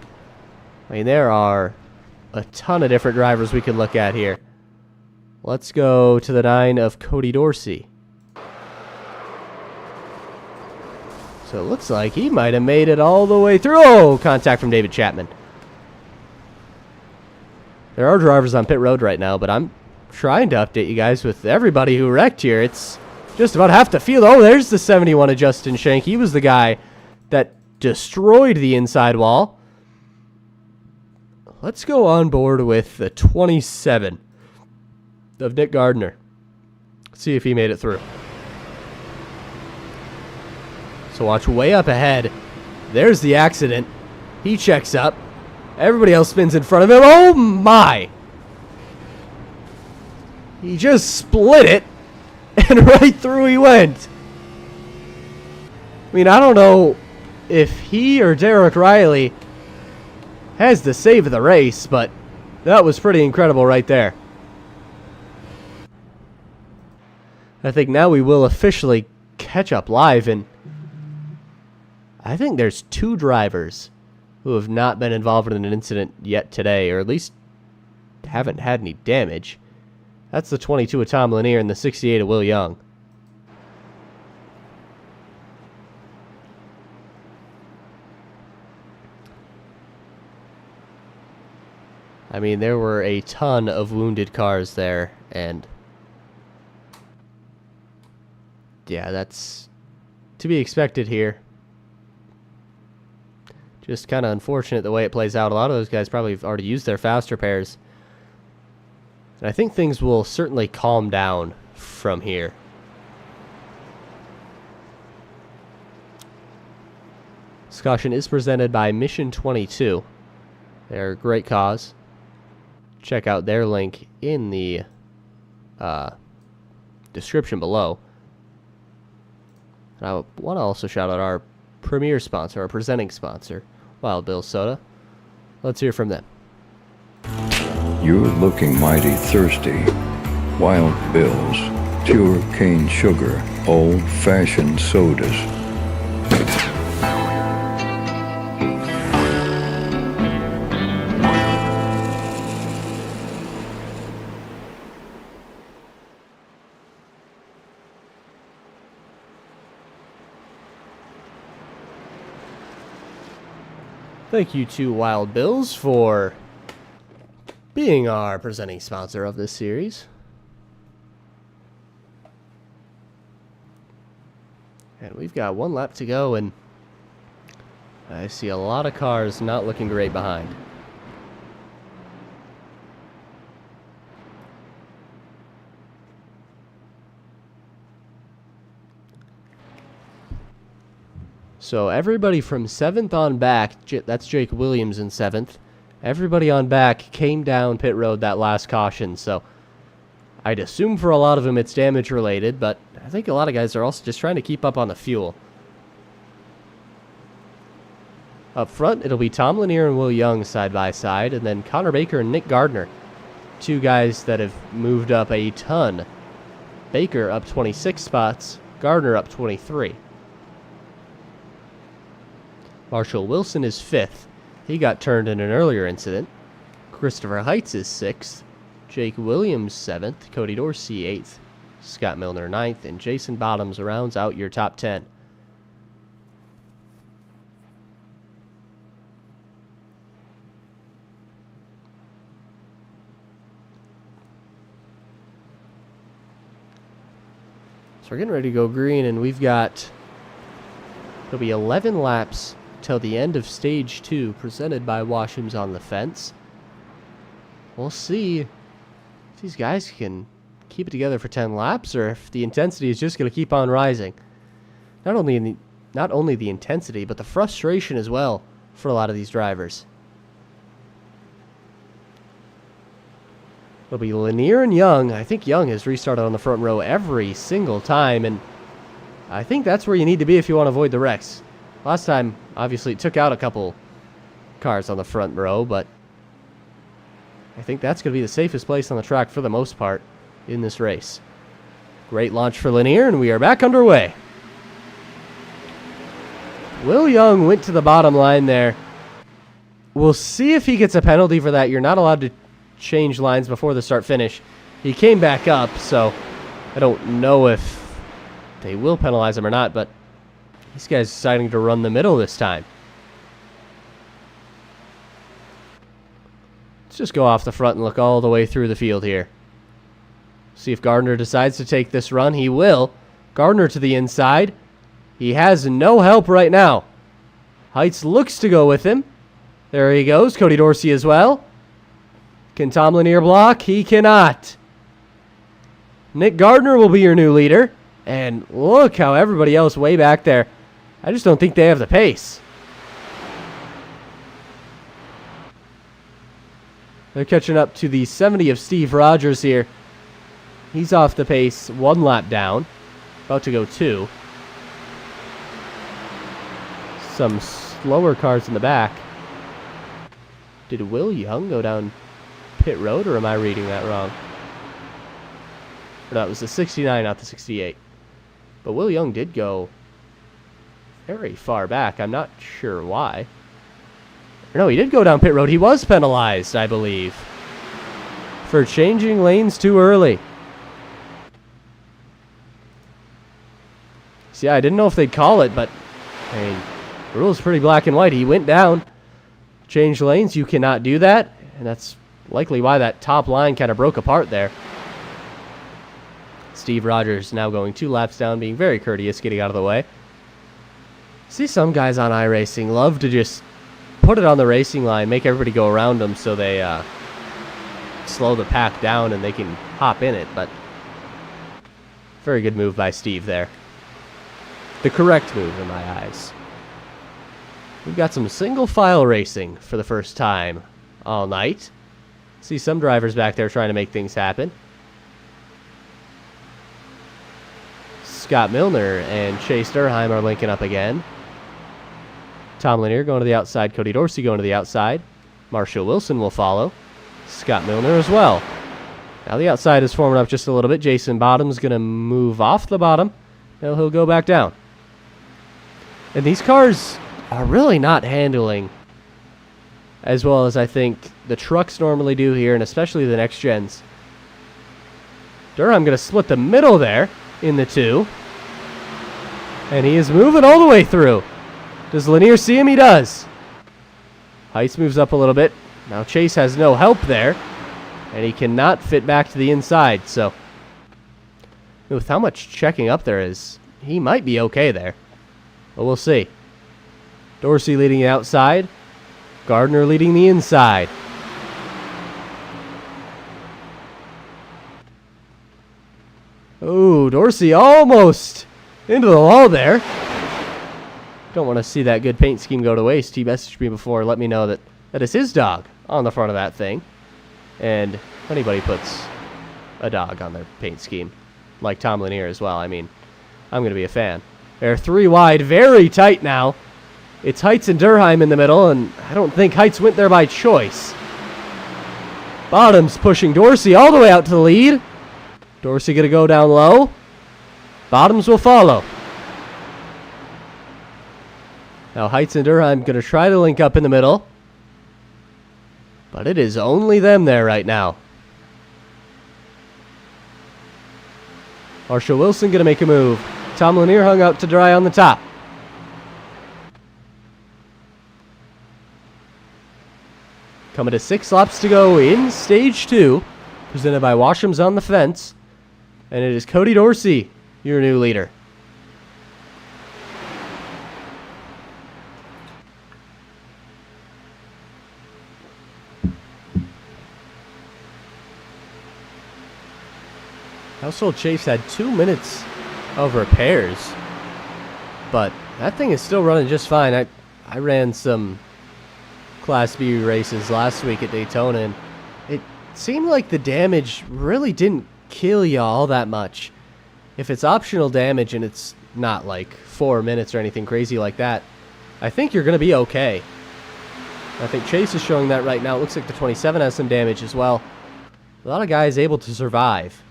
I mean, there are a ton of different drivers we can look at here. Let's go to the 9 of Cody Dorsey. So it looks like he might have made it all the way through. Oh, contact from David Chapman. There are drivers on pit road right now, but I'm trying to update you guys with everybody who wrecked here. It's just about half the field. Oh, there's the 71 of Justin Shank. He was the guy that destroyed the inside wall. Let's go on board with the 27 of Nick Gardner. See if he made it through. So watch way up ahead. There's the accident. He checks up. Everybody else spins in front of him. Oh my! He just split it, and right through he went. I mean, I don't know if he or Derek Riley has the save of the race, but that was pretty incredible right there. I think now we will officially catch up live, and I think there's 2 drivers who have not been involved in an incident yet today, or at least haven't had any damage. That's the 22 of Tom Lanier and the 68 of Will Young. I mean, there were a ton of wounded cars there, and yeah, that's to be expected here. Just kind of unfortunate the way it plays out. A lot of those guys probably have already used their fast repairs. And I think things will certainly calm down from here. This caution is presented by Mission 22. They're a great cause. Check out their link in the description below. And I want to also shout out our premier sponsor, our presenting sponsor, Wild Bill's Soda. Let's hear from them. You're looking mighty thirsty. Wild Bill's, pure cane sugar, old-fashioned sodas. Thank you to Wild Bills for being our presenting sponsor of this series. And we've got 1 lap to go, and I see a lot of cars not looking great behind. So everybody from 7th on back, that's Jake Williams in 7th. Everybody on back came down pit road that last caution. So I'd assume for a lot of them it's damage related, but I think a lot of guys are also just trying to keep up on the fuel. Up front, it'll be Tom Lanier and Will Young side by side, and then Connor Baker and Nick Gardner. Two guys that have moved up a ton. Baker up 26 spots, Gardner up 23. Marshall Wilson is 5th. He got turned in an earlier incident. Christopher Heights is 6th. Jake Williams 7th. Cody Dorsey 8th. Scott Milner 9th. And Jason Bottoms rounds out your top 10. So we're getting ready to go green, and we've got, it'll be 11 laps till the end of stage 2, presented by Washam's on the Fence. We'll see if these guys can keep it together for 10 laps, or if the intensity is just going to keep on rising. Not only the intensity, but the frustration as well for a lot of these drivers. It'll be Lanier and Young. I think Young has restarted on the front row every single time, and I think that's where you need to be if you want to avoid the wrecks. Last time, obviously, it took out a couple cars on the front row, but I think that's going to be the safest place on the track for the most part in this race. Great launch for Lanier, and we are back underway. Will Young went to the bottom line there. We'll see if he gets a penalty for that. You're not allowed to change lines before the start-finish. He came back up, so I don't know if they will penalize him or not, but this guy's deciding to run the middle this time. Let's just go off the front and look all the way through the field here. See if Gardner decides to take this run. He will. Gardner to the inside. He has no help right now. Heights looks to go with him. There he goes. Cody Dorsey as well. Can Tom Lanier block? He cannot. Nick Gardner will be your new leader. And look how everybody else way back there. I just don't think they have the pace. They're catching up to the 70 of Steve Rogers here. He's off the pace, 1 lap down. About to go 2. Some slower cars in the back. Did Will Young go down pit road, or am I reading that wrong? No, it was the 69, not the 68. But Will Young did go very far back. I'm not sure why. No, he did go down pit road. He was penalized, I believe, for changing lanes too early. See, I didn't know if they'd call it, but I mean, the rule's pretty black and white. He went down, changed lanes. You cannot do that, and that's likely why that top line kind of broke apart there. Steve Rogers now going 2 laps down, being very courteous, getting out of the way. See, some guys on iRacing love to just put it on the racing line, make everybody go around them so they slow the pack down and they can hop in it. But very good move by Steve there. The correct move in my eyes. We've got some single file racing for the first time all night. See some drivers back there trying to make things happen. Scott Milner and Chase Durheim are linking up again. Tom Lanier going to the outside. Cody Dorsey going to the outside. Marshall Wilson will follow. Scott Milner as well. Now the outside is forming up just a little bit. Jason Bottom's going to move off the bottom. Now he'll go back down. And these cars are really not handling as well as I think the trucks normally do here, and especially the next gens. Durham going to split the middle there in the 2. And he is moving all the way through. Does Lanier see him? He does. Heights moves up a little bit. Now Chase has no help there, and he cannot fit back to the inside. So with how much checking up there is, he might be okay there. But we'll see. Dorsey leading the outside. Gardner leading the inside. Oh, Dorsey almost into the wall there. Don't want to see that good paint scheme go to waste. He messaged me before, let me know that is his dog on the front of that thing. And if anybody puts a dog on their paint scheme. Like Tom Lanier as well. I mean, I'm going to be a fan. They're 3 wide, very tight now. It's Heights and Durheim in the middle, and I don't think Heights went there by choice. Bottoms pushing Dorsey all the way out to the lead. Dorsey going to go down low. Bottoms will follow. Now Heights and Durheim going to try to link up in the middle. But it is only them there right now. Marshall Wilson going to make a move. Tom Lanier hung out to dry on the top. Coming to 6 laps to go in stage 2. Presented by Washam's on the Fence. And it is Cody Dorsey, your new leader. Household Chase had 2 minutes of repairs, but that thing is still running just fine. I ran some Class B races last week at Daytona, and it seemed like the damage really didn't kill you all that much. If it's optional damage and it's not like 4 minutes or anything crazy like that, I think you're going to be okay. I think Chase is showing that right now. It looks like the 27 has some damage as well. A lot of guys able to survive.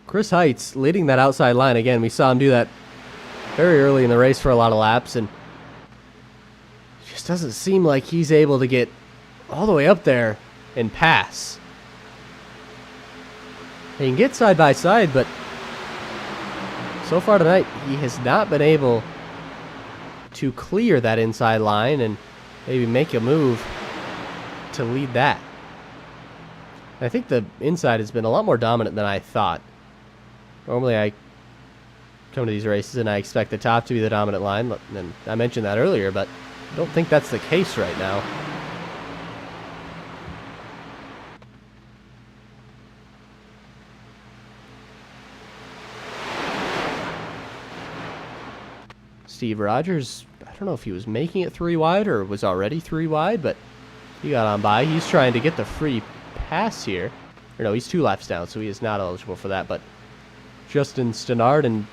Chris Heights leading that outside line again. We saw him do that very early in the race for a lot of laps, and it just doesn't seem like he's able to get all the way up there and pass. He can get side by side, but so far tonight he has not been able to clear that inside line and maybe make a move to lead that. I think the inside has been a lot more dominant than I thought. Normally I come to these races and I expect the top to be the dominant line, and I mentioned that earlier, but I don't think that's the case right now. Steve Rogers, I don't know if he was making it 3 wide or was already 3 wide, but he got on by. He's trying to get the free pass here. Or no, he's 2 laps down, so he is not eligible for that, but Justin Stenard and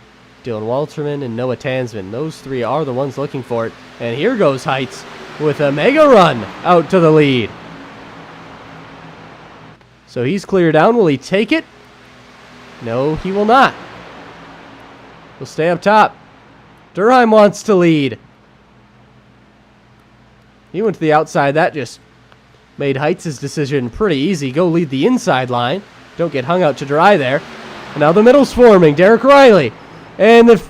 Dylan Walterman and Noah Tansman. Those 3 are the ones looking for it. And here goes Heights with a mega run out to the lead. So he's clear down. Will he take it? No, he will not. He'll stay up top. Durheim wants to lead. He went to the outside. That just made Heights' decision pretty easy. Go lead the inside line. Don't get hung out to dry there. And now the middle's forming. Derek Riley. And the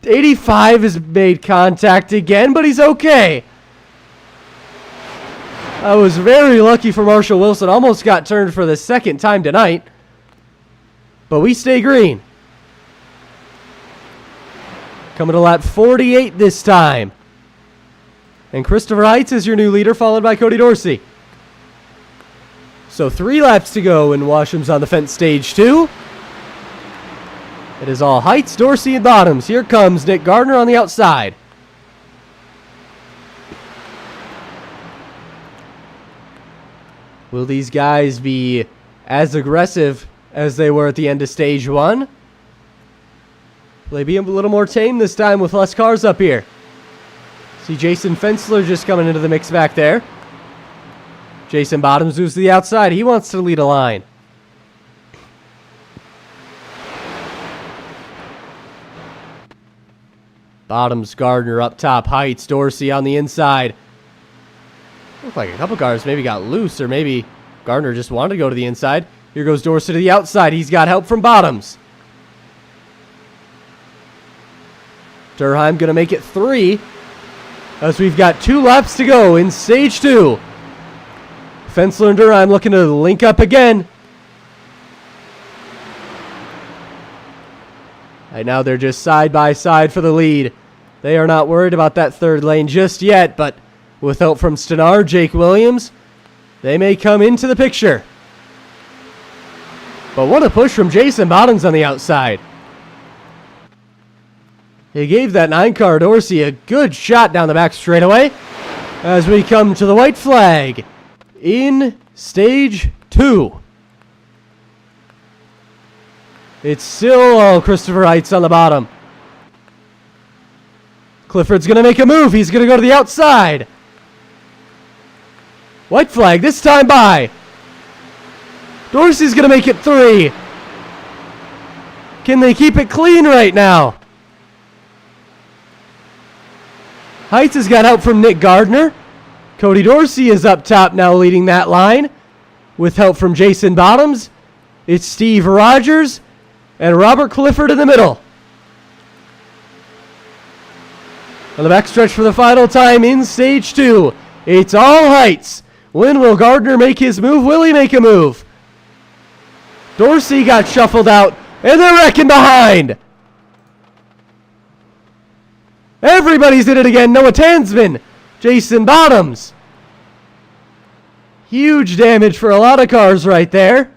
85 has made contact again, but he's okay. I was very lucky for Marshall Wilson. Almost got turned for the 2nd time tonight. But we stay green. Coming to lap 48 this time. And Christopher Heights is your new leader, followed by Cody Dorsey. So 3 laps to go in Washam's on the Fence stage 2. It is all Heights, Dorsey, and Bottoms. Here comes Nick Gardner on the outside. Will these guys be as aggressive as they were at the end of stage 1? Will they be a little more tame this time with less cars up here? See Jason Fensler just coming into the mix back there. Jason Bottoms moves to the outside. He wants to lead a line. Bottoms, Gardner up top. Heights, Dorsey on the inside. Looked like a couple cars maybe got loose, or maybe Gardner just wanted to go to the inside. Here goes Dorsey to the outside. He's got help from Bottoms. Durheim going to make it 3 as we've got 2 laps to go in stage 2. Fensler and Durheim looking to link up again. Right now they're just side by side for the lead. They are not worried about that 3rd lane just yet, but with help from Stenard, Jake Williams, they may come into the picture. But what a push from Jason Bottoms on the outside. He gave that 9-car Dorsey a good shot down the back straightaway as we come to the white flag in stage 2. It's still all Christopher Heights on the bottom. Clifford's going to make a move. He's going to go to the outside. White flag this time by. Dorsey's going to make it 3. Can they keep it clean right now? Heights has got help from Nick Gardner. Cody Dorsey is up top now leading that line with help from Jason Bottoms. It's Steve Rogers and Robert Clifford in the middle. On the backstretch for the final time in stage 2. It's all Heights. When will Gardner make his move? Will he make a move? Dorsey got shuffled out, and they're wrecking behind. Everybody's in it again. Noah Tansman, Jason Bottoms. Huge damage for a lot of cars right there.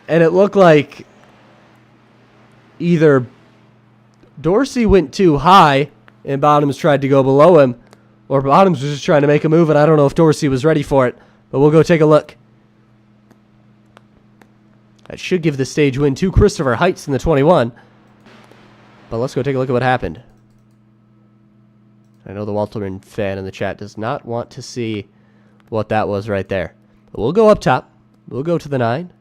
And it looked like either Dorsey went too high and Bottoms tried to go below him, or Bottoms was just trying to make a move, and I don't know if Dorsey was ready for it. But we'll go take a look. That should give the stage win to Christopher Heights in the 21. But let's go take a look at what happened. I know the Walterman fan in the chat does not want to see what that was right there. But we'll go up top. We'll go to the 9.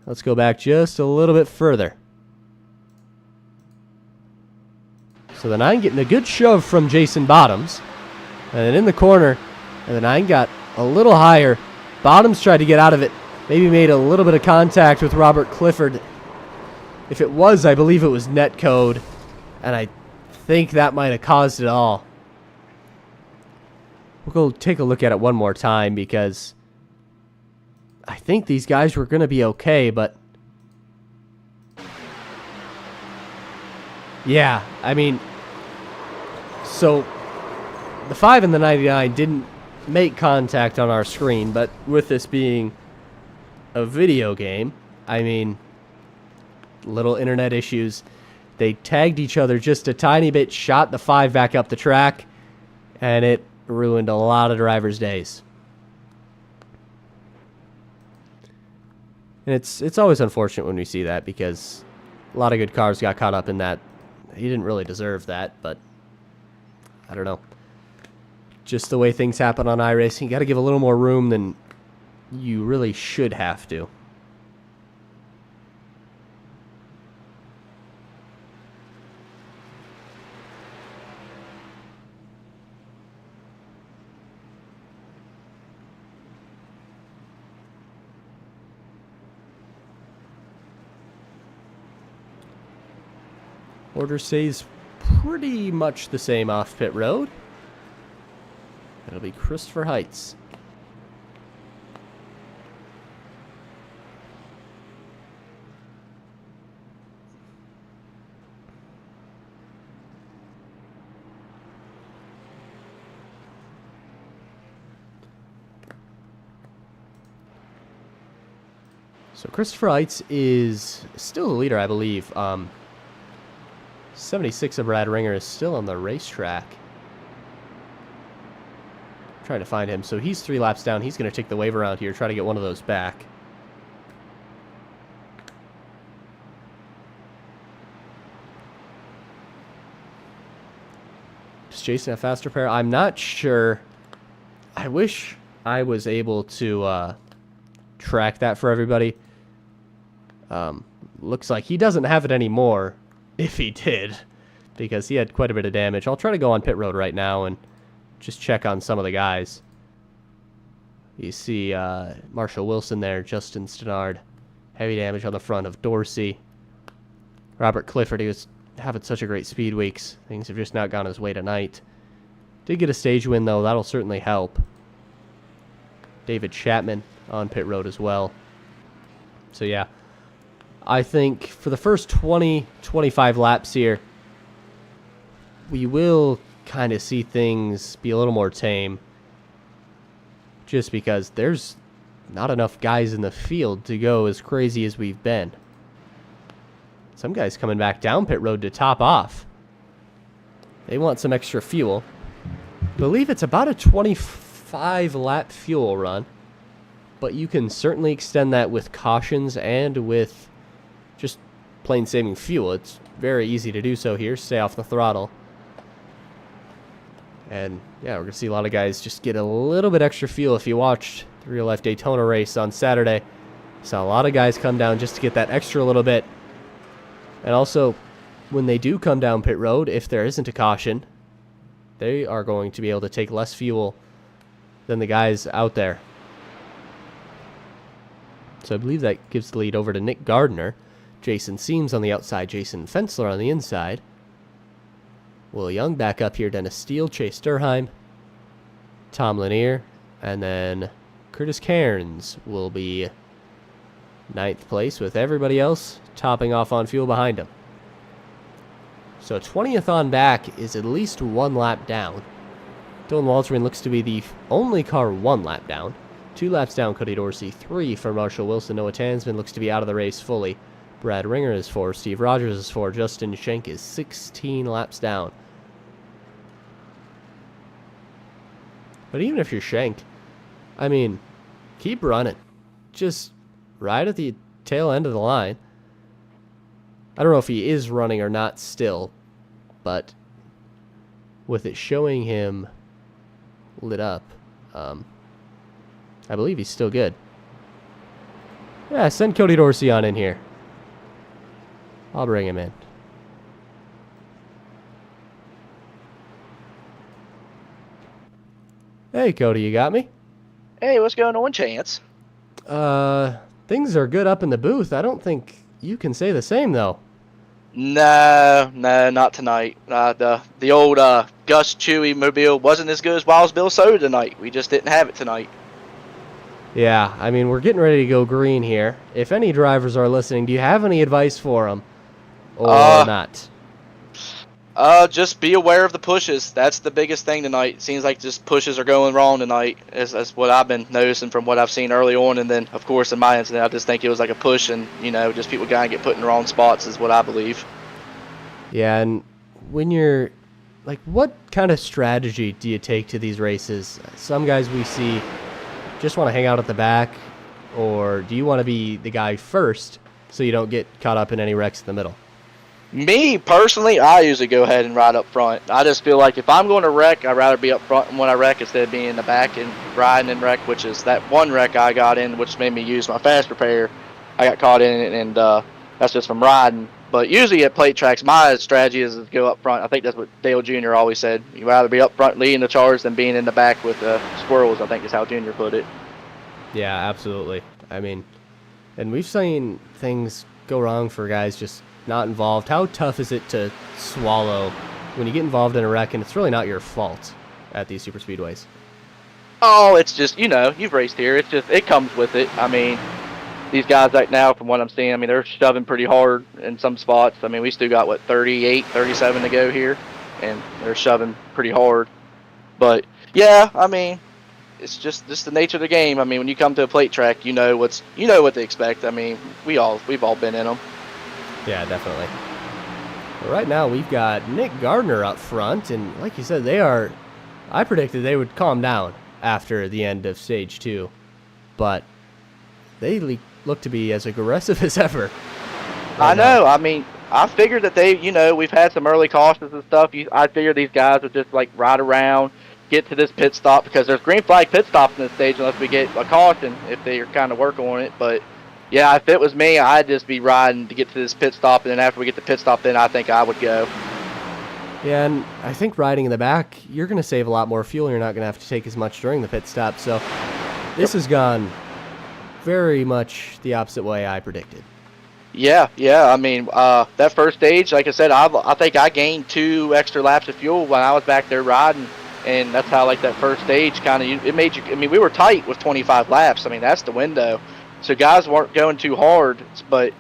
Let's go back just a little bit further. So the 9 getting a good shove from Jason Bottoms. And then in the corner, and the 9 got a little higher. Bottoms tried to get out of it. Maybe made a little bit of contact with Robert Clifford. If it was, I believe it was netcode. And I think that might have caused it all. We'll go take a look at it one more time because I think these guys were going to be okay, but yeah, I mean, so the 5 and the 99 didn't make contact on our screen, but with this being a video game, I mean, little internet issues. They tagged each other just a tiny bit, shot the 5 back up the track, and it ruined a lot of drivers' days. And it's always unfortunate when we see that because a lot of good cars got caught up in that. He didn't really deserve that, but I don't know. Just the way things happen on iRacing, you got to give a little more room than you really should have to. Order stays pretty much the same off pit road. It'll be Christopher Heights. So Christopher Heights is still the leader, I believe. 76 of Brad Ringer is still on the racetrack. Trying to find him. So he's 3 laps down. He's going to take the wave around here, try to get one of those back. Does Jason have faster pair? I'm not sure. I wish I was able to track that for everybody. Looks like he doesn't have it anymore. If he did, because he had quite a bit of damage. I'll try to go on pit road right now and just check on some of the guys. You see Marshall Wilson there, Justin Stenard. Heavy damage on the front of Dorsey. Robert Clifford, he was having such a great speed weeks. Things have just not gone his way tonight. Did get a stage win, though. That'll certainly help. David Chapman on pit road as well. So, yeah. I think for the first 20, 25 laps here, we will kind of see things be a little more tame. Just because there's not enough guys in the field to go as crazy as we've been. Some guys coming back down pit road to top off. they want some extra fuel. I believe it's about a 25-lap fuel run, but you can certainly extend that with cautions and with just plain saving fuel. It's very easy to do so here. Stay off the throttle. And yeah, we're going to see a lot of guys just get a little bit extra fuel. If you watched the real-life Daytona race on Saturday, saw a lot of guys come down just to get that extra little bit. And also, when they do come down pit road, if there isn't a caution, they are going to be able to take less fuel than the guys out there. So I believe that gives the lead over to Nick Gardner. Jason Seams on the outside, Jason Fensler on the inside. Will Young back up here, Dennis Steele, Chase Durheim, Tom Lanier, and then Curtis Cairns will be 9th place with everybody else topping off on fuel behind him. So 20th on back is at least 1 lap down. Dylan Walterman looks to be the only car 1 lap down. 2 laps down, Cody Dorsey. 3 for Marshall Wilson. Noah Tansman looks to be out of the race fully. Brad Ringer is 4. Steve Rogers is 4. Justin Schenk is 16 laps down. But even if you're Schenk, I mean, keep running. Just right at the tail end of the line. I don't know if he is running or not still, but with it showing him lit up, I believe he's still good. Yeah, send Cody Dorsey on in here. I'll bring him in. Hey, Cody, you got me? Hey, what's going on, Chance? Things are good up in the booth. I don't think you can say the same, though. No, not tonight. The old Gus Chewy Mobile wasn't as good as Wild Bill Soda tonight. We just didn't have it tonight. Yeah, I mean, we're getting ready to go green here. If any drivers are listening, do you have any advice for them? Or not? Just be aware of the pushes. That's the biggest thing tonight. It seems like just pushes are going wrong tonight. That's what I've been noticing from what I've seen early on. And then, of course, in my incident, I just think it was like a push and, just people kind of get put in the wrong spots is what I believe. Yeah, and when you're, like, what kind of strategy do you take to these races? Some guys we see just want to hang out at the back, or do you want to be the guy first so you don't get caught up in any wrecks in the middle? Me, personally, I usually go ahead and ride up front. I just feel like if I'm going to wreck, I'd rather be up front when I wreck instead of being in the back and riding and wreck, which is that one wreck I got in, which made me use my fast repair. I got caught in it, and that's just from riding. But usually at plate tracks, my strategy is to go up front. I think that's what Dale Jr. always said. You'd rather be up front leading the charge than being in the back with squirrels, I think is how Jr. put it. Yeah, absolutely. I mean, and we've seen things go wrong for guys just not involved. How tough is it to swallow when you get involved in a wreck and it's really not your fault at these super speedways? Oh, it's just, you've raced here. It's just, it comes with it. I mean, these guys right now, from what I'm seeing, I mean, they're shoving pretty hard in some spots. I mean, we still got, 38, 37 to go here, and they're shoving pretty hard. But, yeah, I mean, it's just the nature of the game. I mean, when you come to a plate track, you know what to expect. I mean, we've all been in them. Yeah, definitely. Well, right now, we've got Nick Gardner up front, and like you said, I predicted they would calm down after the end of Stage 2, but they look to be as aggressive as ever. I know. I mean, I figured that we've had some early cautions and stuff. I figured these guys would just, ride around, get to this pit stop, because there's green flag pit stops in this stage unless we get a caution if they're kind of working on it, but yeah, if it was me, I'd just be riding to get to this pit stop, and then after we get the pit stop, then I think I would go. Yeah, and I think riding in the back, you're going to save a lot more fuel, and you're not going to have to take as much during the pit stop. So this has gone very much the opposite way I predicted. Yeah. I mean, that first stage, like I said, I think I gained 2 extra laps of fuel when I was back there riding, and that's how, that first stage kind of, it made you, I mean, we were tight with 25 laps. I mean, that's the window. So guys weren't going too hard, but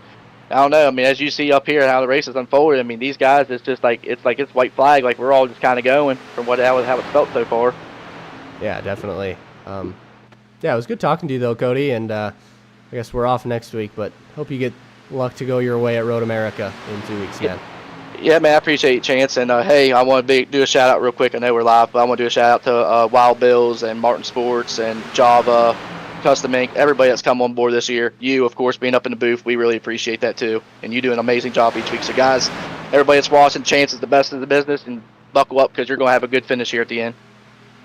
I don't know. I mean, as you see up here how the race is unfolded, I mean, these guys, it's just it's white flag. We're all just kind of going from how it's felt so far. Yeah, definitely. Yeah, it was good talking to you though, Cody, and I guess we're off next week, but hope you get luck to go your way at Road America in 2 weeks again. Yeah, man, I appreciate your chance. And hey, I want to do a shout out real quick. I know we're live, but I want to do a shout out to Wild Bills and Martin Sports and Java, Custom Ink, everybody that's come on board this year. You, of course, being up in the booth, we really appreciate that too. And you do an amazing job each week. So, guys, everybody that's watching, Chance is the best in the business, and buckle up because you're going to have a good finish here at the end.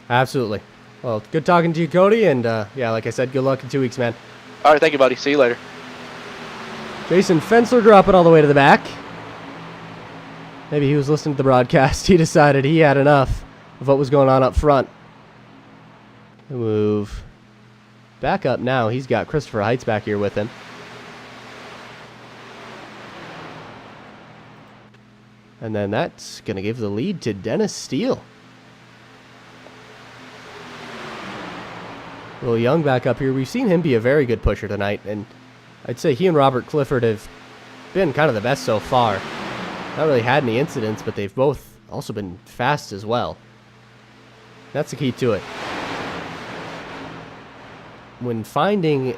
Absolutely. Well, good talking to you, Cody. And yeah, like I said, good luck in 2 weeks, man. All right, thank you, buddy. See you later. Jason Fensler dropping all the way to the back. Maybe he was listening to the broadcast. He decided he had enough of what was going on up front. Move back up now. He's got Christopher Heights back here with him. And then that's going to give the lead to Dennis Steele. Will Young back up here. We've seen him be a very good pusher tonight, and I'd say he and Robert Clifford have been kind of the best so far. Not really had any incidents, but they've both also been fast as well. That's the key to it. When finding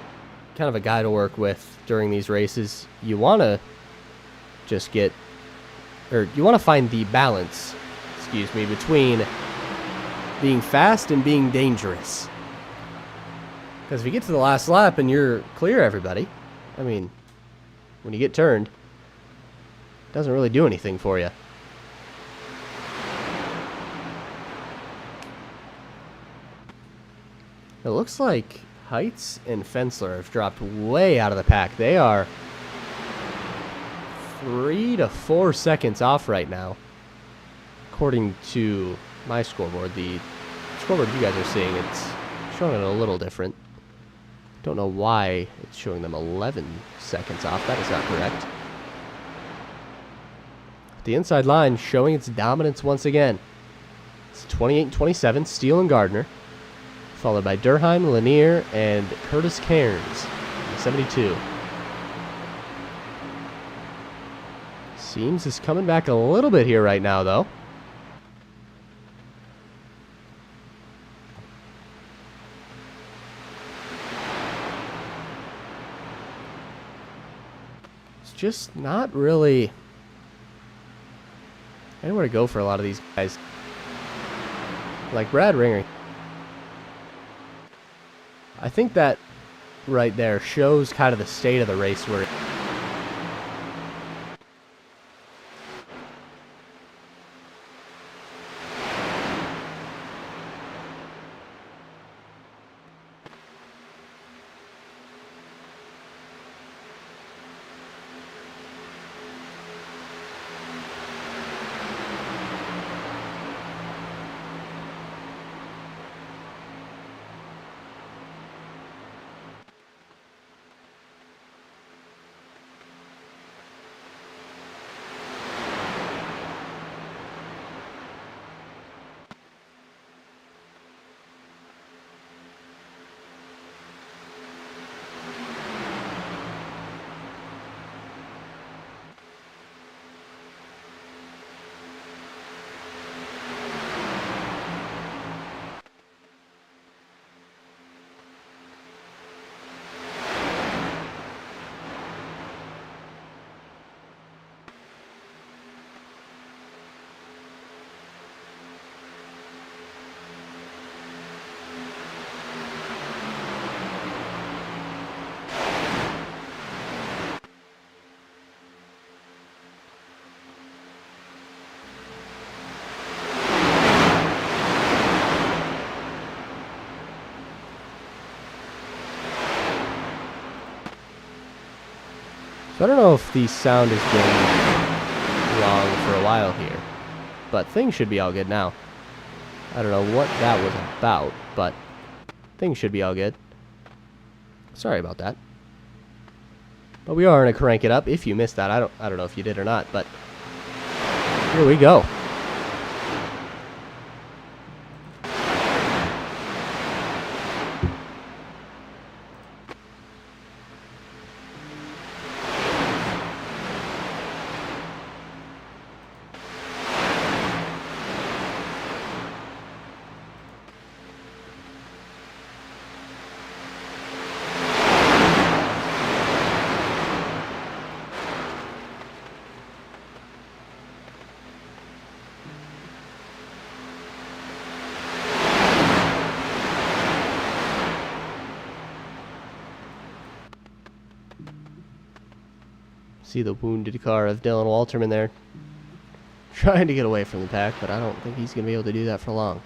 kind of a guy to work with during these races, you want to just get, or you want to find the balance, between being fast and being dangerous. Because if you get to the last lap and you're clear everybody, I mean, when you get turned, it doesn't really do anything for you. It looks like Heights and Fensler have dropped way out of the pack. They are 3 to 4 seconds off right now, according to my scoreboard. The scoreboard you guys are seeing, it's showing it a little different. Don't know why it's showing them 11 seconds off. That is not correct. The inside line showing its dominance once again. It's 28-27, Steele and Gardner, followed by Durheim, Lanier, and Curtis Cairns, 72. Seems is coming back a little bit here right now, though. It's just not really anywhere to go for a lot of these guys. Like Brad Ringer. I think that right there shows kind of the state of the race we're in. So I don't know if the sound has been wrong for a while here, but things should be all good now. I don't know what that was about, but things should be all good. Sorry about that. But we are going to crank it up. If you missed that, I don't know if you did or not, but here we go. See the wounded car of Dylan Walterman there. Trying to get away from the pack, but I don't think he's going to be able to do that for long.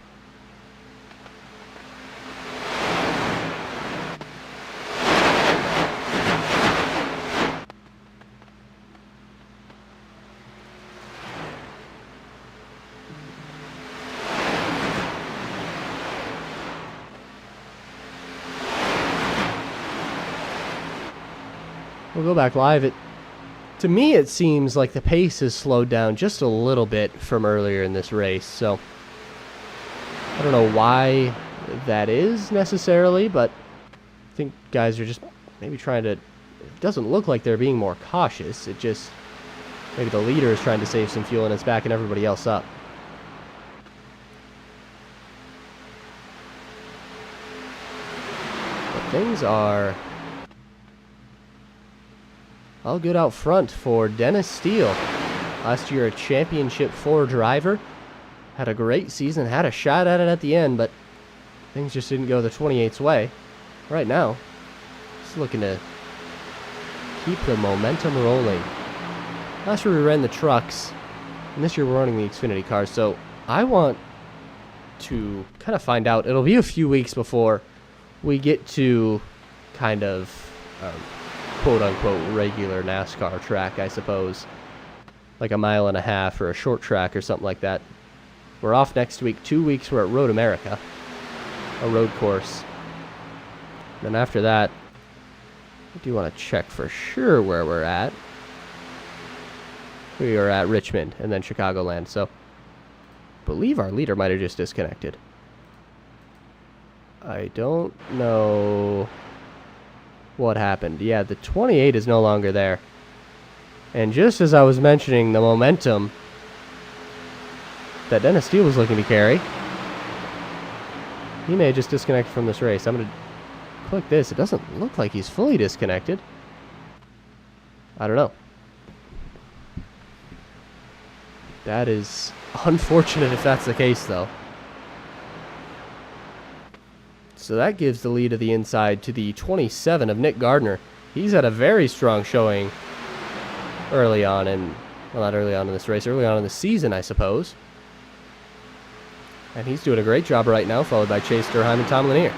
We'll go back live. To me, it seems like the pace has slowed down just a little bit from earlier in this race. So I don't know why that is necessarily, but I think guys are just maybe trying to... It doesn't look like they're being more cautious. It just... Maybe the leader is trying to save some fuel and it's backing everybody else up. But things are... all good out front for Dennis Steele. Last year a championship 4 driver. Had a great season, had a shot at it at the end, but things just didn't go the 28's way. Right now, just looking to keep the momentum rolling. Last year we ran the trucks, and this year we're running the Xfinity cars, so I want to kind of find out. It'll be a few weeks before we get to kind of... quote-unquote regular NASCAR track, I suppose. Like a 1.5 miles or a short track or something like that. We're off next week. 2 weeks we're at Road America, a road course. Then after that, I do want to check for sure where we're at. We are at Richmond and then Chicagoland, so I believe our leader might have just disconnected. I don't know what happened. Yeah, the 28 is no longer there. And just as I was mentioning the momentum that Dennis Steele was looking to carry, he may have just disconnected from this race. I'm going to click this. It doesn't look like he's fully disconnected. I don't know. That is unfortunate if that's the case, though. So that gives the lead of the inside to the 27 of Nick Gardner. He's had a very strong showing early on, and well, not early on in this race, early on in the season, I suppose. And he's doing a great job right now, followed by Chase Durheim and Tom Lanier.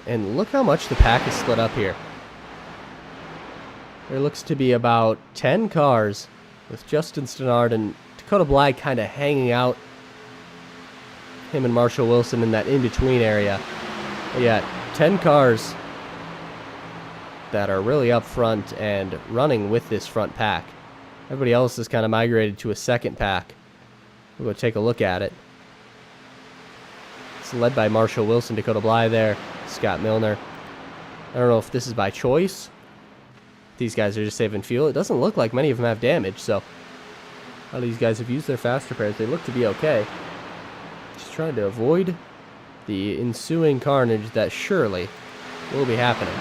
And look how much the pack is split up here. There looks to be about 10 cars with Justin Stannard and Dakota Bly kind of hanging out. Him and Marshall Wilson in that in-between area. But yeah, 10 cars that are really up front and running with this front pack. Everybody else has kind of migrated to a second pack. We'll go take a look at it. It's led by Marshall Wilson, Dakota Bly there, Scott Milner. I don't know if this is by choice. These guys are just saving fuel. It doesn't look like many of them have damage, so a lot of these guys have used their fast repairs. They look to be okay. Just trying to avoid the ensuing carnage that surely will be happening.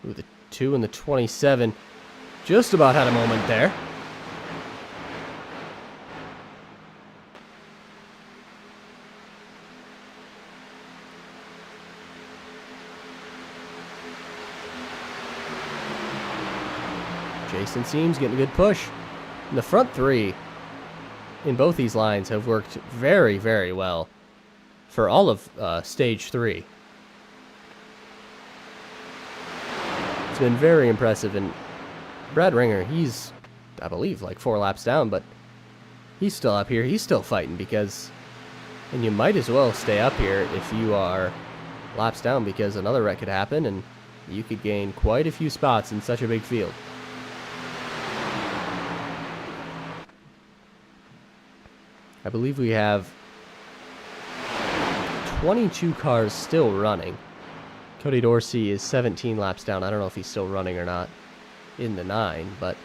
Ooh, the 2 and the 27 just about had a moment there. Jason Seams getting a good push. And the front three in both these lines have worked very, very well for all of Stage 3. It's been very impressive, and Brad Ringer, he's, I believe, like 4 laps down, but he's still up here. He's still fighting because, and you might as well stay up here if you are laps down, because another wreck could happen, and you could gain quite a few spots in such a big field. I believe we have 22 cars still running. Cody Dorsey is 17 laps down. I don't know if he's still running or not in the 9, but...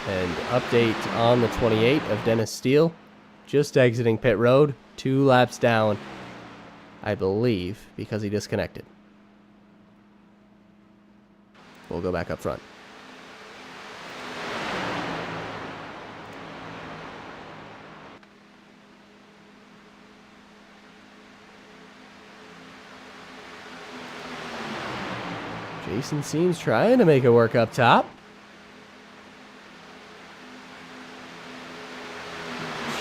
And update on the 28 of Dennis Steele. Just exiting pit road. 2 laps down, I believe, because he disconnected. We'll go back up front. Jason seems trying to make it work up top.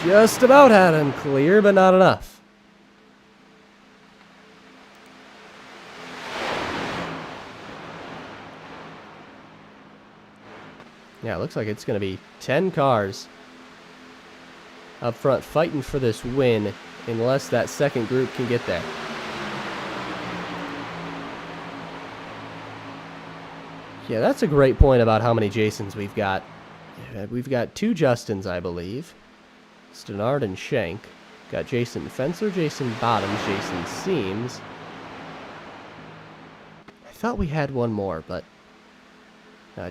Just about had him clear, but not enough. Yeah, it looks like it's going to be 10 cars up front fighting for this win unless that second group can get there. Yeah, that's a great point about how many Jasons we've got. We've got 2 Justins, I believe. Stenard and Shank. Got Jason Fensler, Jason Bottoms, Jason Seams. I thought we had one more, but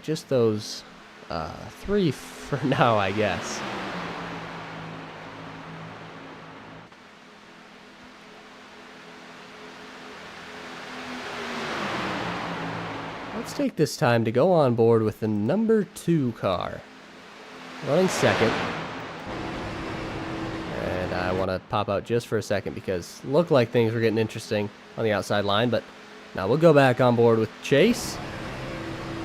just those 3 for now, I guess. Let's take this time to go on board with the number 2 car. Running second. And I want to pop out just for a second because it looked like things were getting interesting on the outside line. But now we'll go back on board with Chase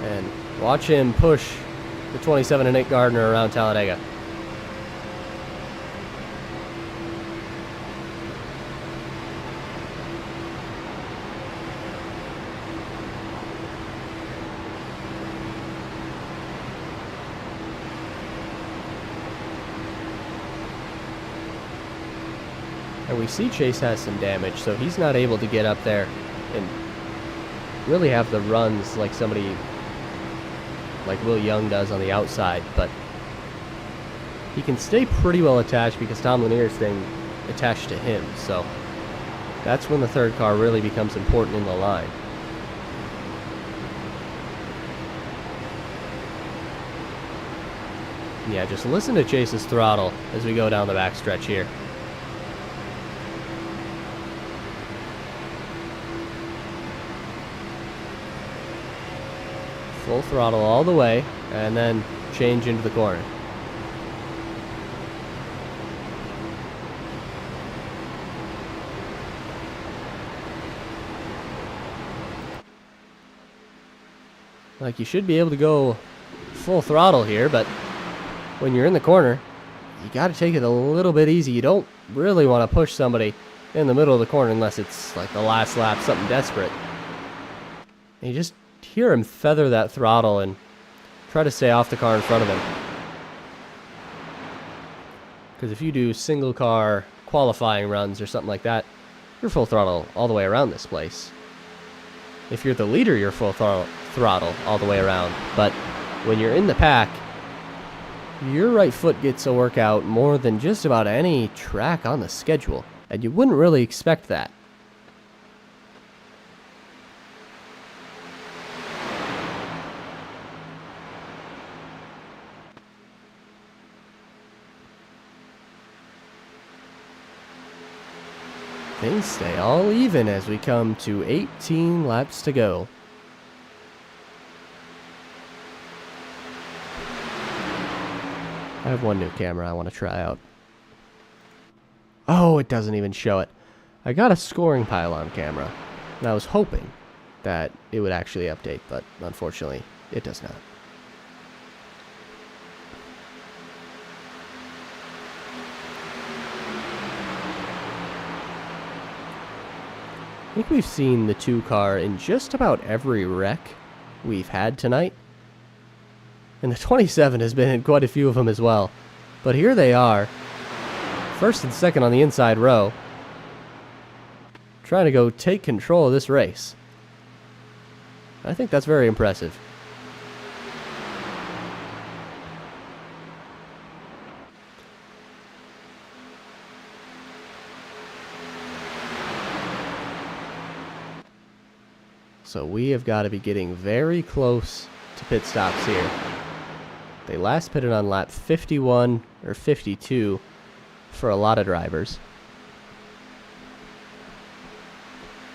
and watch him push the 27 and 8 Gardner around Talladega. And we see Chase has some damage, so he's not able to get up there and really have the runs like somebody like Will Young does on the outside, but he can stay pretty well attached because Tom Lanier is staying attached to him, so that's when the third car really becomes important in the line. Yeah, just listen to Chase's throttle as we go down the backstretch here. Full throttle all the way, and then change into the corner. Like, you should be able to go full throttle here, but when you're in the corner, you got to take it a little bit easy. You don't really want to push somebody in the middle of the corner unless it's like the last lap, something desperate. And you just hear him feather that throttle and try to stay off the car in front of him. Because if you do single car qualifying runs or something like that, you're full throttle all the way around this place. If you're the leader, you're full throttle all the way around. But when you're in the pack, your right foot gets a workout more than just about any track on the schedule. And you wouldn't really expect that. Things stay all even as we come to 18 laps to go. I have one new camera I want to try out. Oh, it doesn't even show it. I got a scoring pylon camera, and I was hoping that it would actually update, but unfortunately, it does not. I think we've seen the 2 car in just about every wreck we've had tonight. And the 27 has been in quite a few of them as well. But here they are, first and second on the inside row, trying to go take control of this race. I think that's very impressive. So we have got to be getting very close to pit stops here. They last pitted on lap 51 or 52 for a lot of drivers.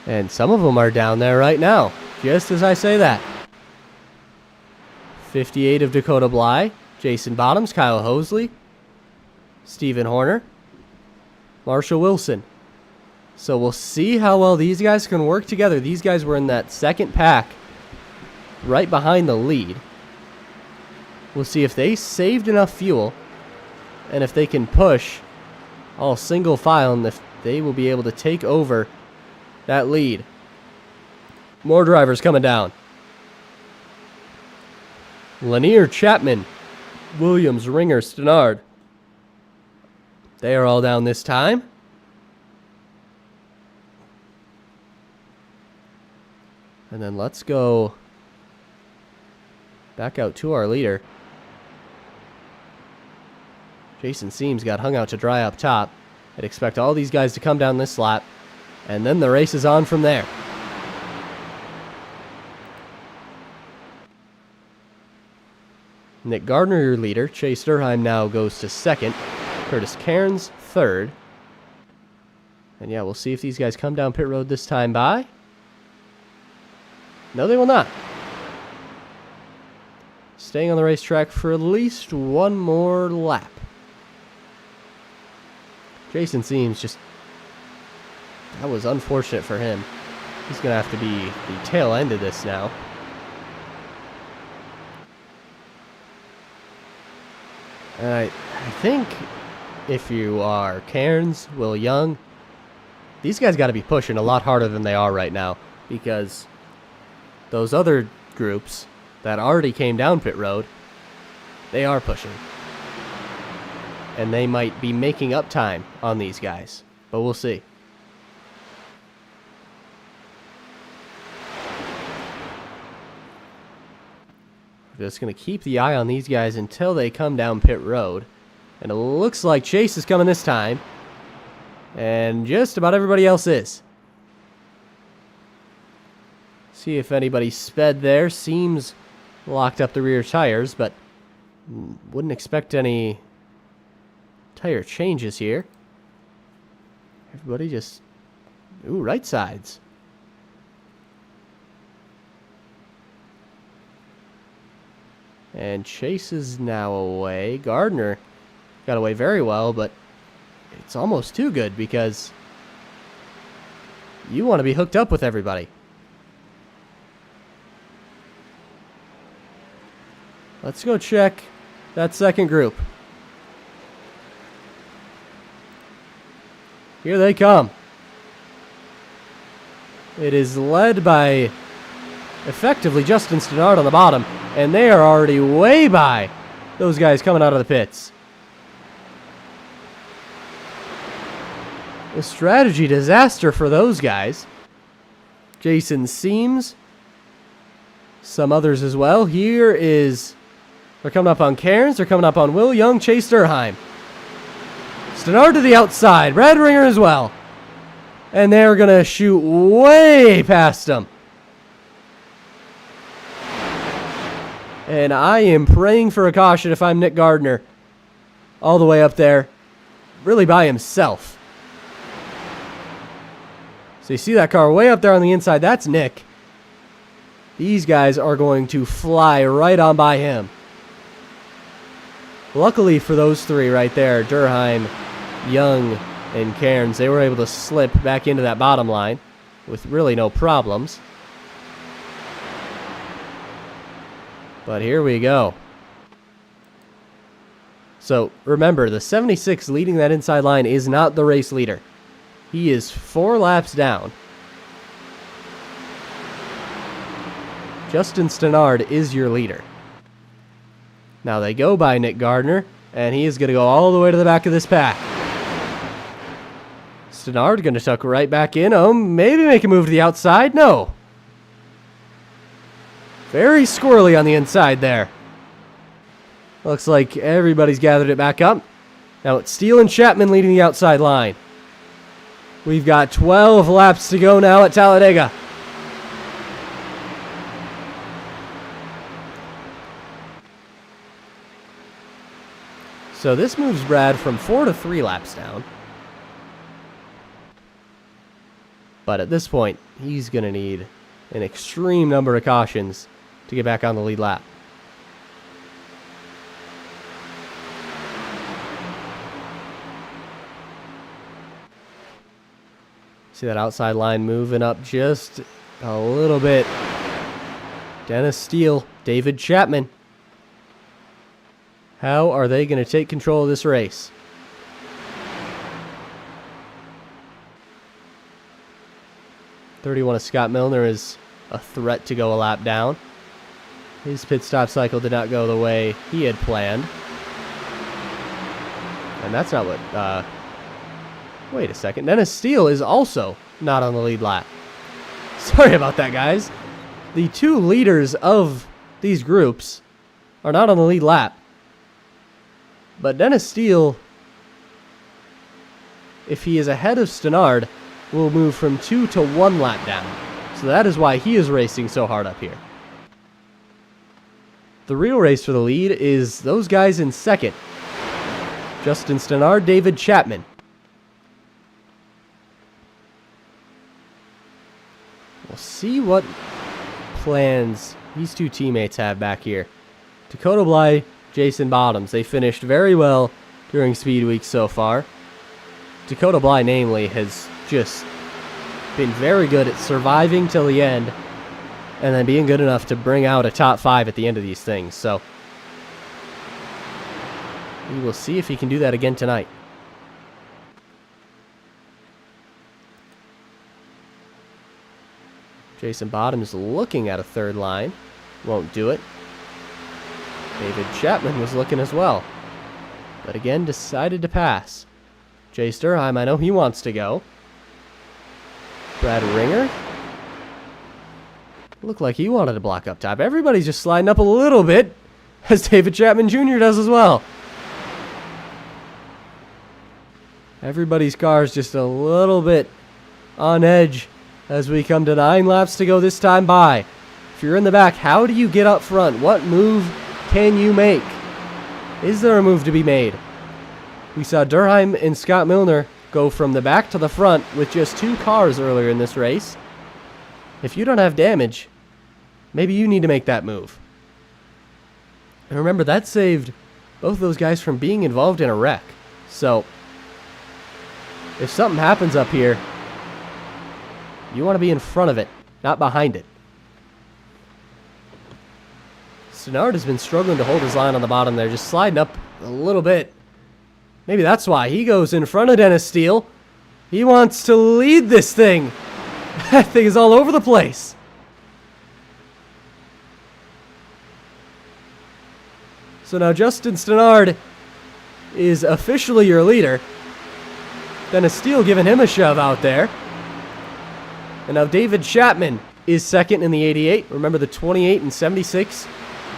And some of them are down there right now, just as I say that. 58 of Dakota Bly, Jason Bottoms, Kyle Hosley, Stephen Horner, Marshall Wilson. So we'll see how well these guys can work together. These guys were in that second pack right behind the lead. We'll see if they saved enough fuel and if they can push all single file and if they will be able to take over that lead. More drivers coming down. Lanier, Chapman, Williams, Ringer, Stenard. They are all down this time. And then let's go back out to our leader. Jason Seams got hung out to dry up top. I'd expect all these guys to come down this lap, and then the race is on from there. Nick Gardner, your leader. Chase Durheim now goes to second. Curtis Cairns, third. And yeah, we'll see if these guys come down pit road this time by. No, they will not. Staying on the racetrack for at least one more lap. Jason Seams just... that was unfortunate for him. He's going to have to be the tail end of this now. I think if you are Cairns, Will Young, these guys got to be pushing a lot harder than they are right now, because those other groups that already came down pit road, they are pushing. And they might be making up time on these guys, but we'll see. We're just going to keep the eye on these guys until they come down pit road. And it looks like Chase is coming this time. And just about everybody else is. See if anybody sped there. Seems locked up the rear tires, but wouldn't expect any tire changes here. Everybody just... ooh, right sides. And Chase is now away. Gardner got away very well, but it's almost too good because you want to be hooked up with everybody. Let's go check that second group. Here they come. It is led by effectively Justin Stenard on the bottom, and they are already way by those guys coming out of the pits. A strategy disaster for those guys. Jason Seams. Some others as well. Here is... they're coming up on Cairns. They're coming up on Will Young, Chase Durheim. Stenard to the outside. Brad Ringer as well. And they're going to shoot way past them. And I am praying for a caution if I'm Nick Gardner. All the way up there. Really by himself. So you see that car way up there on the inside. That's Nick. These guys are going to fly right on by him. Luckily for those three right there, Durheim, Young, and Cairns, they were able to slip back into that bottom line with really no problems. But here we go. So remember, the 76 leading that inside line is not the race leader. He is 4 laps down. Justin Stenard is your leader. Now they go by Nick Gardner, and he is going to go all the way to the back of this pack. Stenard going to tuck right back in. Oh, maybe make a move to the outside. No. Very squirrely on the inside there. Looks like everybody's gathered it back up. Now it's Steele and Chapman leading the outside line. We've got 12 laps to go now at Talladega. So this moves Brad from 4 to 3 laps down. But at this point, he's going to need an extreme number of cautions to get back on the lead lap. See that outside line moving up just a little bit. Dennis Steele, David Chapman. How are they going to take control of this race? '31 of Scott Milner is a threat to go a lap down. His pit stop cycle did not go the way he had planned. And that's not what... wait a second. Dennis Steele is also not on the lead lap. Sorry about that, guys. The two leaders of these groups are not on the lead lap. But Dennis Steele, if he is ahead of Stenard, will move from 2 to 1 lap down. So that is why he is racing so hard up here. The real race for the lead is those guys in second. Justin Stenard, David Chapman. We'll see what plans these two teammates have back here. Dakota Bly, Jason Bottoms. They finished very well during Speed Week so far. Dakota Bly, namely, has just been very good at surviving till the end and then being good enough to bring out a top 5 at the end of these things. So we will see if he can do that again tonight. Jason Bottoms looking at a third line. Won't do it. David Chapman was looking as well, but again decided to pass. Jay Sturheim, I know he wants to go. Brad Ringer looked like he wanted to block up top. Everybody's just sliding up a little bit, as David Chapman Jr. does as well. Everybody's car is just a little bit on edge as we come to 9 laps to go this time by. If you're in the back, how do you get up front? What move can you make? Is there a move to be made? We saw Durheim and Scott Milner go from the back to the front with just 2 cars earlier in this race. If you don't have damage, maybe you need to make that move. And remember, that saved both those guys from being involved in a wreck. So if something happens up here, you want to be in front of it, not behind it. Stenard has been struggling to hold his line on the bottom there, just sliding up a little bit. Maybe that's why he goes in front of Dennis Steele. He wants to lead this thing. That thing is all over the place. So now Justin Stenard is officially your leader. Dennis Steele giving him a shove out there. And now David Chapman is second in the 88. Remember, the 28 and 76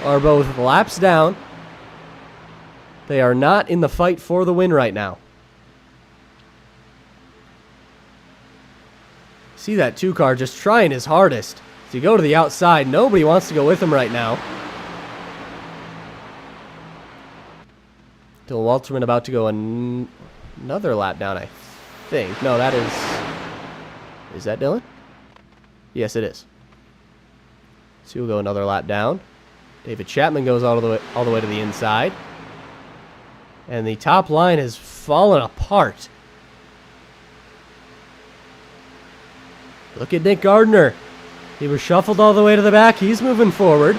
are both laps down. They are not in the fight for the win right now. See that 2 car just trying his hardest to go to the outside. Nobody wants to go with him right now. Dylan Walterman about to go another lap down, I think. No, that is that Dylan? Yes, it is. So he'll go another lap down. David Chapman goes all the way to the inside. And the top line has fallen apart. Look at Nick Gardner. He was shuffled all the way to the back. He's moving forward.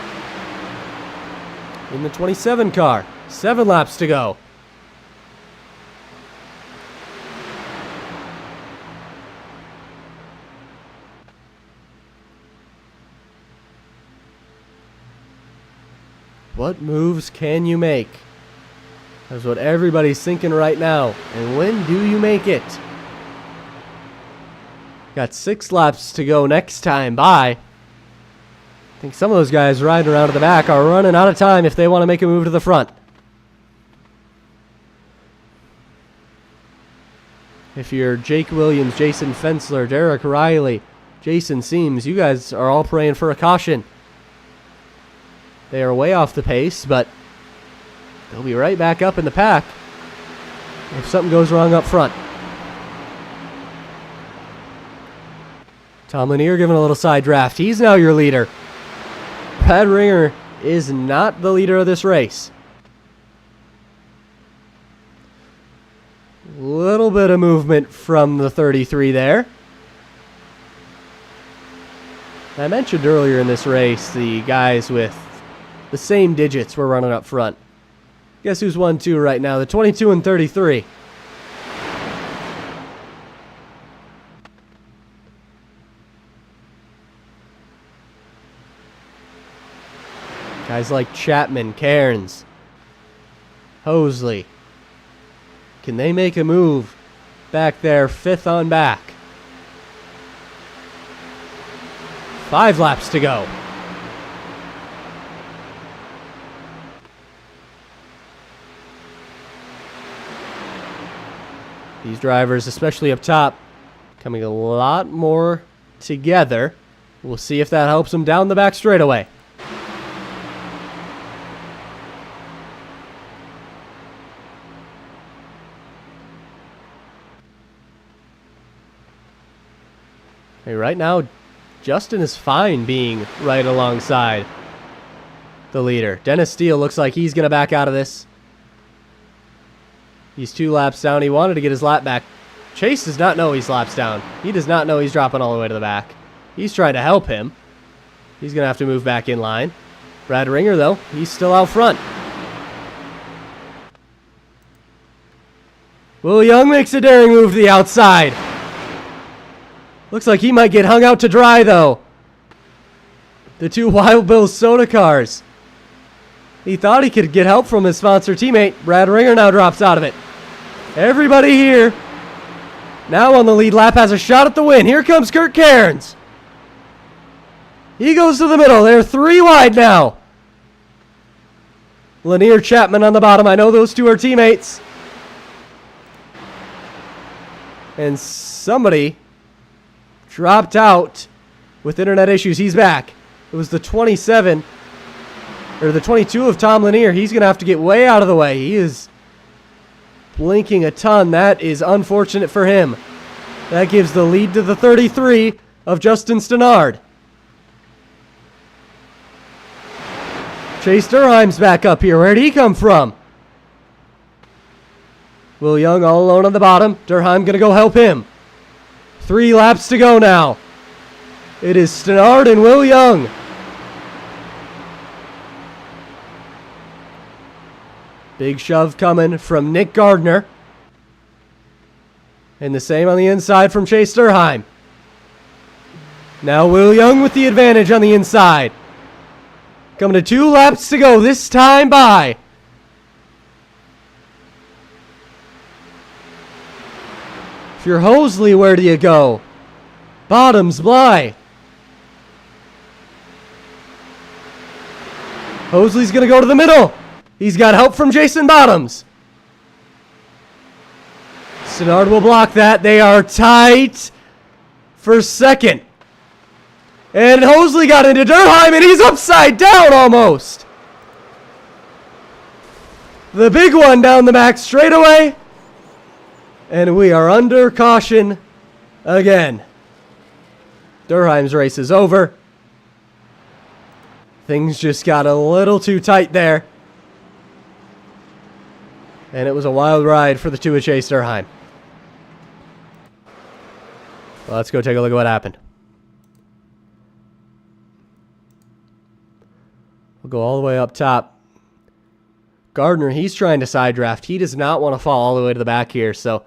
In the 27 car. 7 laps to go. What moves can you make? That's what everybody's thinking right now. And when do you make it? Got 6 laps to go next time by. I think some of those guys riding around to the back are running out of time if they want to make a move to the front. If you're Jake Williams, Jason Fensler, Derek Riley, Jason Seams, you guys are all praying for a caution. They are way off the pace, but they'll be right back up in the pack if something goes wrong up front. Tom Lanier giving a little side draft. He's now your leader. Brad Ringer is not the leader of this race. Little bit of movement from the 33 there. I mentioned earlier in this race the guys with the same digits were running up front. Guess who's 1-2 right now? The 22 and 33. Guys like Chapman, Cairns, Hosley. Can they make a move back there, 5th on back? 5 laps to go. These drivers, especially up top, coming a lot more together. We'll see if that helps them down the back straightaway. Hey, right now, Justin is fine being right alongside the leader. Dennis Steele looks like he's going to back out of this. He's 2 laps down. He wanted to get his lap back. Chase does not know he's laps down. He does not know he's dropping all the way to the back. He's trying to help him. He's going to have to move back in line. Brad Ringer, though, he's still out front. Will Young makes a daring move to the outside. Looks like he might get hung out to dry, though. The 2 Wild Bills soda cars. He thought he could get help from his sponsor teammate. Brad Ringer now drops out of it. Everybody here, now on the lead lap, has a shot at the win. Here comes Kurt Cairns. He goes to the middle. They're 3 wide now. Lanier Chapman on the bottom. I know those 2 are teammates. And somebody dropped out with internet issues. He's back. It was the 27 or the 22 of Tom Lanier. He's going to have to get way out of the way. He is blinking a ton. That is unfortunate for him. That gives the lead to the 33 of Justin Stenard. Chase Durheim's back up here. Where'd he come from? Will Young all alone on the bottom. Durheim going to go help him. 3 laps to go now. It is Stenard and Will Young. Big shove coming from Nick Gardner. And the same on the inside from Chase Durheim. Now Will Young with the advantage on the inside. Coming to 2 laps to go, this time by. If you're Hosley, where do you go? Bottoms, Bly. Hosley's going to go to the middle. He's got help from Jason Bottoms. Stenard will block that. They are tight for second. And Hosley got into Durheim, and he's upside down almost. The big one down the back straightaway. And we are under caution again. Durheim's race is over. Things just got a little too tight there. And it was a wild ride for the 2 of Chase Durheim. Well, let's go take a look at what happened. We'll go all the way up top. Gardner, he's trying to side draft. He does not want to fall all the way to the back here, so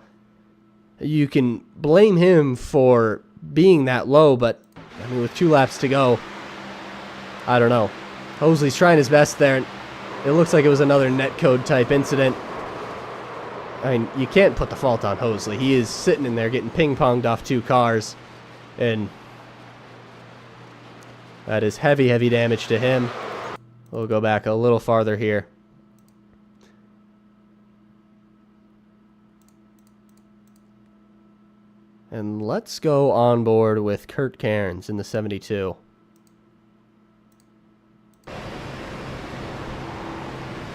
you can blame him for being that low, but I mean, with 2 laps to go, I don't know. Hosley's trying his best there. It looks like it was another netcode type incident. I mean, you can't put the fault on Hosley. He is sitting in there getting ping-ponged off 2 cars, and that is heavy, heavy damage to him. We'll go back a little farther here. And let's go on board with Kurt Cairns in the 72.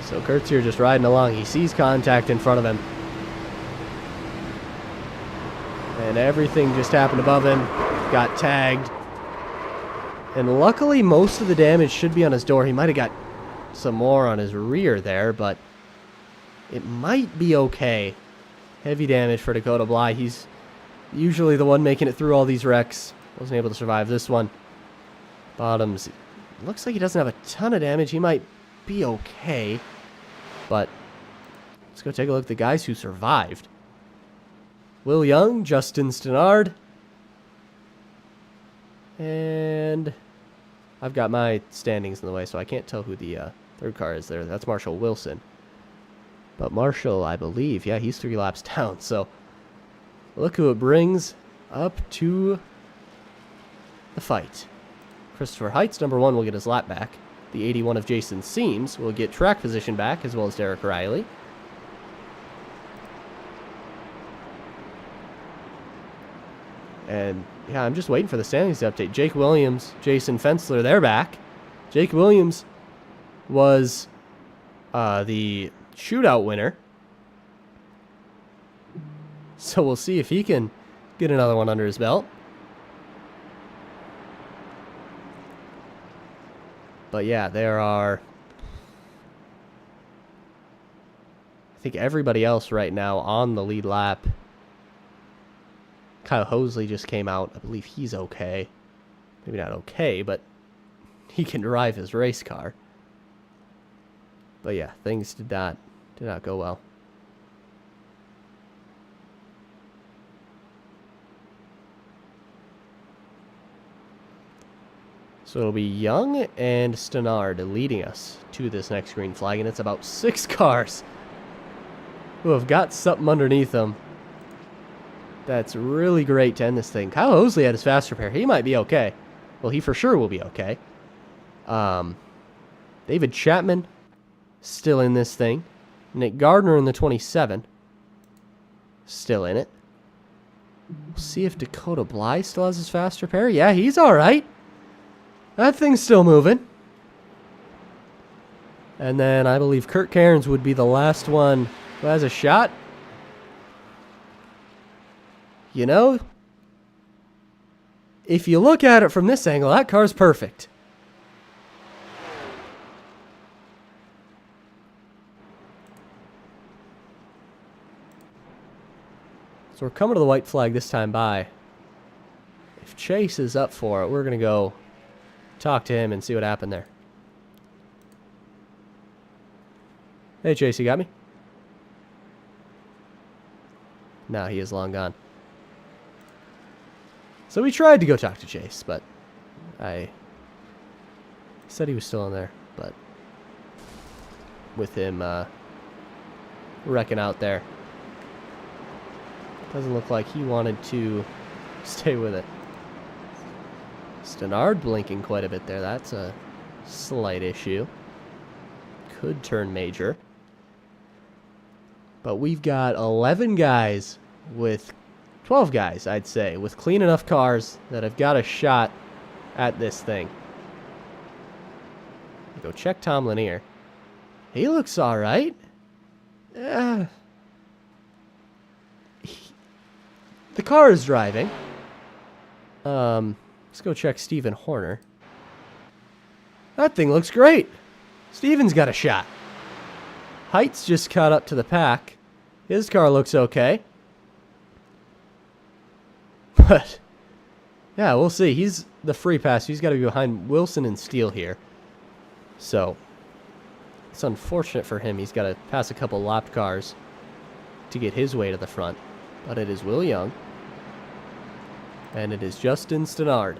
So Kurt's here just riding along. He sees contact in front of him. And everything just happened above him. Got tagged. And luckily, most of the damage should be on his door. He might have got some more on his rear there, but it might be okay. Heavy damage for Dakota Bly. He's usually the one making it through all these wrecks. Wasn't able to survive this one. Bottoms, looks like he doesn't have a ton of damage. He might be okay. But let's go take a look at the guys who survived. Will Young, Justin Stenard. And I've got my standings in the way, so I can't tell who the third car is there. That's Marshall Wilson. But Marshall, I believe, yeah, he's 3 laps down. So look who it brings up to the fight. Christopher Heights, number 1, will get his lap back. The 81 of Jason Seams will get track position back, as well as Derek Riley. And yeah, I'm just waiting for the standings to update. Jake Williams, Jason Fensler, they're back. Jake Williams was the shootout winner. So we'll see if he can get another one under his belt. But yeah, there are, I think, everybody else right now on the lead lap. Kyle Hosley just came out. I believe he's okay. Maybe not okay, but he can drive his race car. But yeah, things did not go well. So it'll be Young and Stenard leading us to this next green flag, and it's about 6 cars who have got something underneath them. That's really great to end this thing. Kyle Hosley had his fast repair. He might be okay. Well, he for sure will be okay. David Chapman still in this thing. Nick Gardner in the 27. Still in it. We'll see if Dakota Bly still has his fast repair. Yeah, he's all right. That thing's still moving. And then I believe Kurt Cairns would be the last one who has a shot. You know, if you look at it from this angle, that car's perfect. So we're coming to the white flag this time by. If Chase is up for it, we're going to go talk to him and see what happened there. Hey, Chase, you got me? No, he is long gone. So we tried to go talk to Chase, but I said he was still in there. But with him wrecking out there, doesn't look like he wanted to stay with it. Stenard blinking quite a bit there. That's a slight issue. Could turn major. But we've got 11 guys with 12 guys, I'd say, with clean enough cars that have got a shot at this thing. Go check Tom Lanier. He looks all right. The car is driving. Let's go check Steven Horner. That thing looks great. Steven's got a shot. Heights just caught up to the pack. His car looks okay. But, yeah, we'll see. He's the free pass. He's got to be behind Wilson and Steele here. So, it's unfortunate for him. He's got to pass a couple lapped cars to get his way to the front. But it is Will Young. And it is Justin Stenard.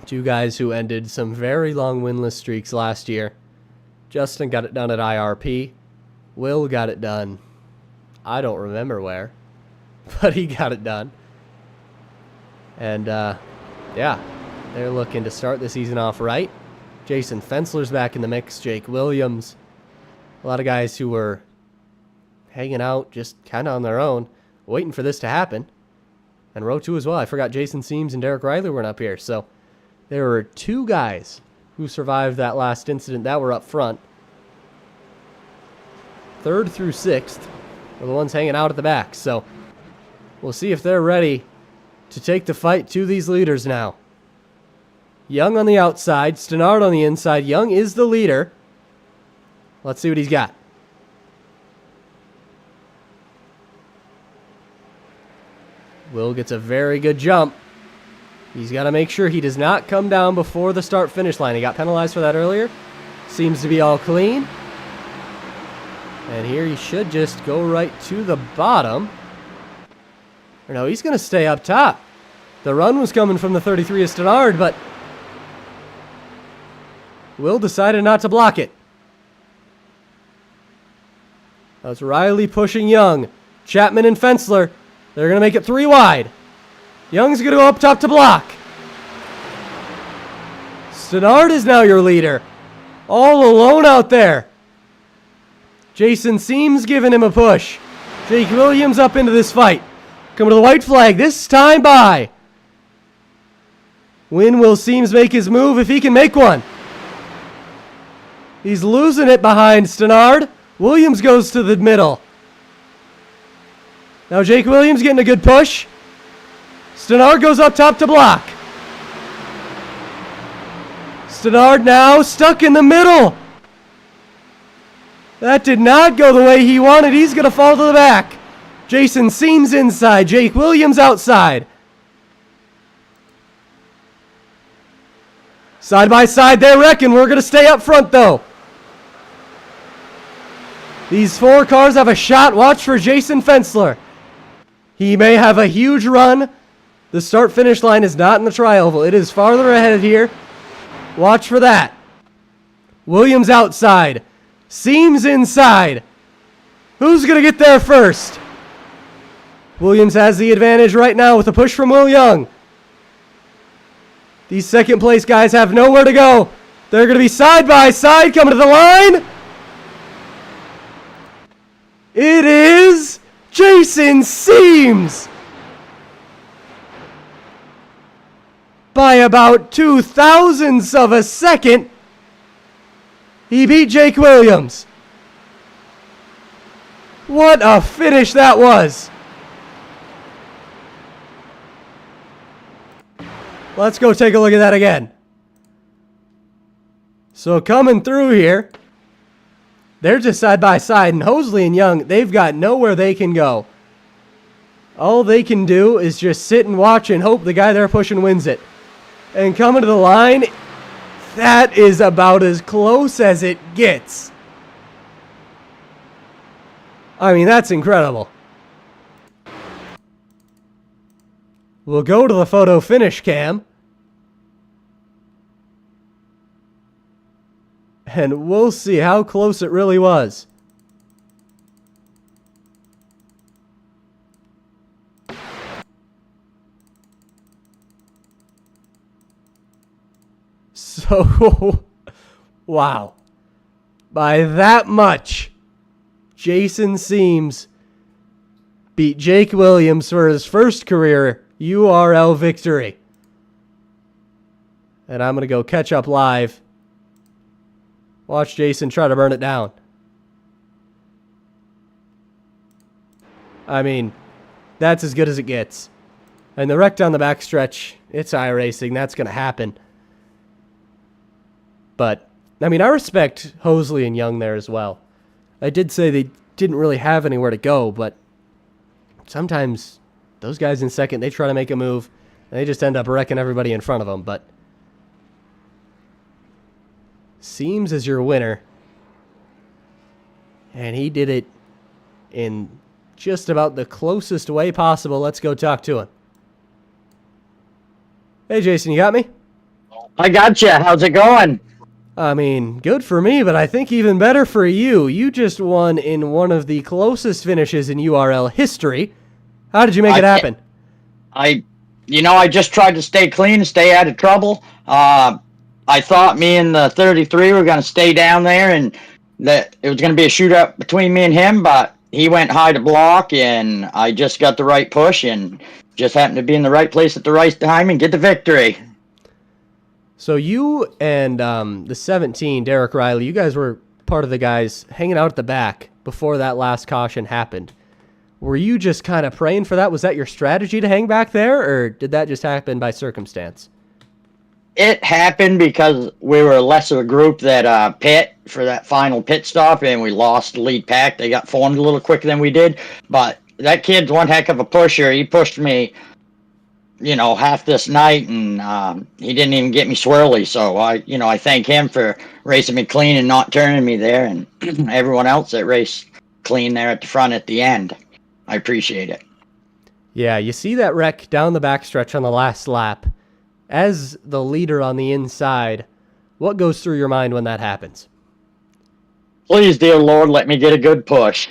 2 guys who ended some very long winless streaks last year. Justin got it done at IRP. Will got it done, I don't remember where, but he got it done. And, yeah, they're looking to start the season off right. Jason Fensler's back in the mix. Jake Williams. A lot of guys who were hanging out just kind of on their own, waiting for this to happen. And row 2 as well. I forgot Jason Seams and Derek Riley weren't up here. So there were 2 guys who survived that last incident that were up front. 3rd through 6th are the ones hanging out at the back. So we'll see if they're ready to take the fight to these leaders now. Young on the outside, Stenard on the inside. Young is the leader. Let's see what he's got. Will gets a very good jump. He's got to make sure he does not come down before the start-finish line. He got penalized for that earlier. Seems to be all clean. And here he should just go right to the bottom. Or no, he's going to stay up top. The run was coming from the 33 of Stenard, but Will decided not to block it. That's Riley pushing Young. Chapman and Fensler, they're going to make it 3 wide. Young's going to go up top to block. Stenard is now your leader. All alone out there. Jason Seams giving him a push. Jake Williams up into this fight. Coming to the white flag, this time by. When will Seams make his move if he can make one? He's losing it behind Stenard. Williams goes to the middle. Now Jake Williams getting a good push. Stenard goes up top to block. Stenard now stuck in the middle. That did not go the way he wanted. He's going to fall to the back. Jason Seams inside. Jake Williams outside. Side by side, they reckon. We're going to stay up front, though. These 4 cars have a shot. Watch for Jason Fensler. He may have a huge run. The start-finish line is not in the tri-oval. It is farther ahead here. Watch for that. Williams outside. Seams inside. Who's going to get there first? Williams has the advantage right now with a push from Will Young. These second-place guys have nowhere to go. They're going to be side by side coming to the line. It is Jason Seams. By about 0.02 of a second, he beat Jake Williams. What a finish that was. Let's go take a look at that again. So coming through here, they're just side by side, and Hosley and Young, they've got nowhere they can go. All they can do is just sit and watch and hope the guy they're pushing wins it. And coming to the line, that is about as close as it gets. I mean, that's incredible. We'll go to the photo finish cam. And we'll see how close it really was. So, wow. By that much, Jason Seams beat Jake Williams for his first career URL victory. And I'm going to go catch up live. Watch Jason try to burn it down. I mean, that's as good as it gets. And the wreck down the backstretch, it's iRacing. That's going to happen. But, I mean, I respect Hosley and Young there as well. I did say they didn't really have anywhere to go, but sometimes those guys in second, they try to make a move, and they just end up wrecking everybody in front of them. But Seams is your winner. And he did it in just about the closest way possible. Let's go talk to him. Hey, Jason, you got me? I got you. How's it going? I mean, good for me, but I think even better for you. You just won in one of the closest finishes in URL history. How did you make it happen? I just tried to stay clean, stay out of trouble. I thought me and the 33 were going to stay down there and that it was going to be a shootout between me and him, but he went high to block and I just got the right push and just happened to be in the right place at the right time and get the victory. So you and the 17, Derek Riley, you guys were part of the guys hanging out at the back before that last caution happened. Were you just kind of praying for that? Was that your strategy to hang back there, or did that just happen by circumstance? It happened because we were less of a group that pit for that final pit stop, and we lost the lead pack. They got formed a little quicker than we did, but that kid's one heck of a pusher. He pushed me half this night, and he didn't even get me swirly. So I thank him for racing me clean and not turning me there, and everyone else that raced clean there at the front at the end. I appreciate it. Yeah, you see that wreck down the backstretch on the last lap. As the leader on the inside, what goes through your mind when that happens? Please, dear Lord, let me get a good push.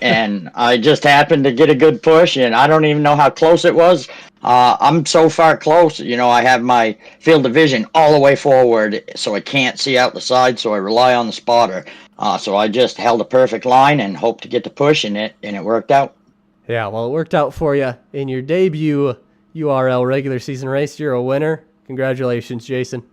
And I just happened to get a good push, and I don't even know how close it was. I'm so far close. I have my field of vision all the way forward, so I can't see out the side, so I rely on the spotter. So I just held a perfect line and hoped to get the push in it, and it worked out. Yeah, well, it worked out for you. In your debut URL regular season race, you're a winner. Congratulations, Jason.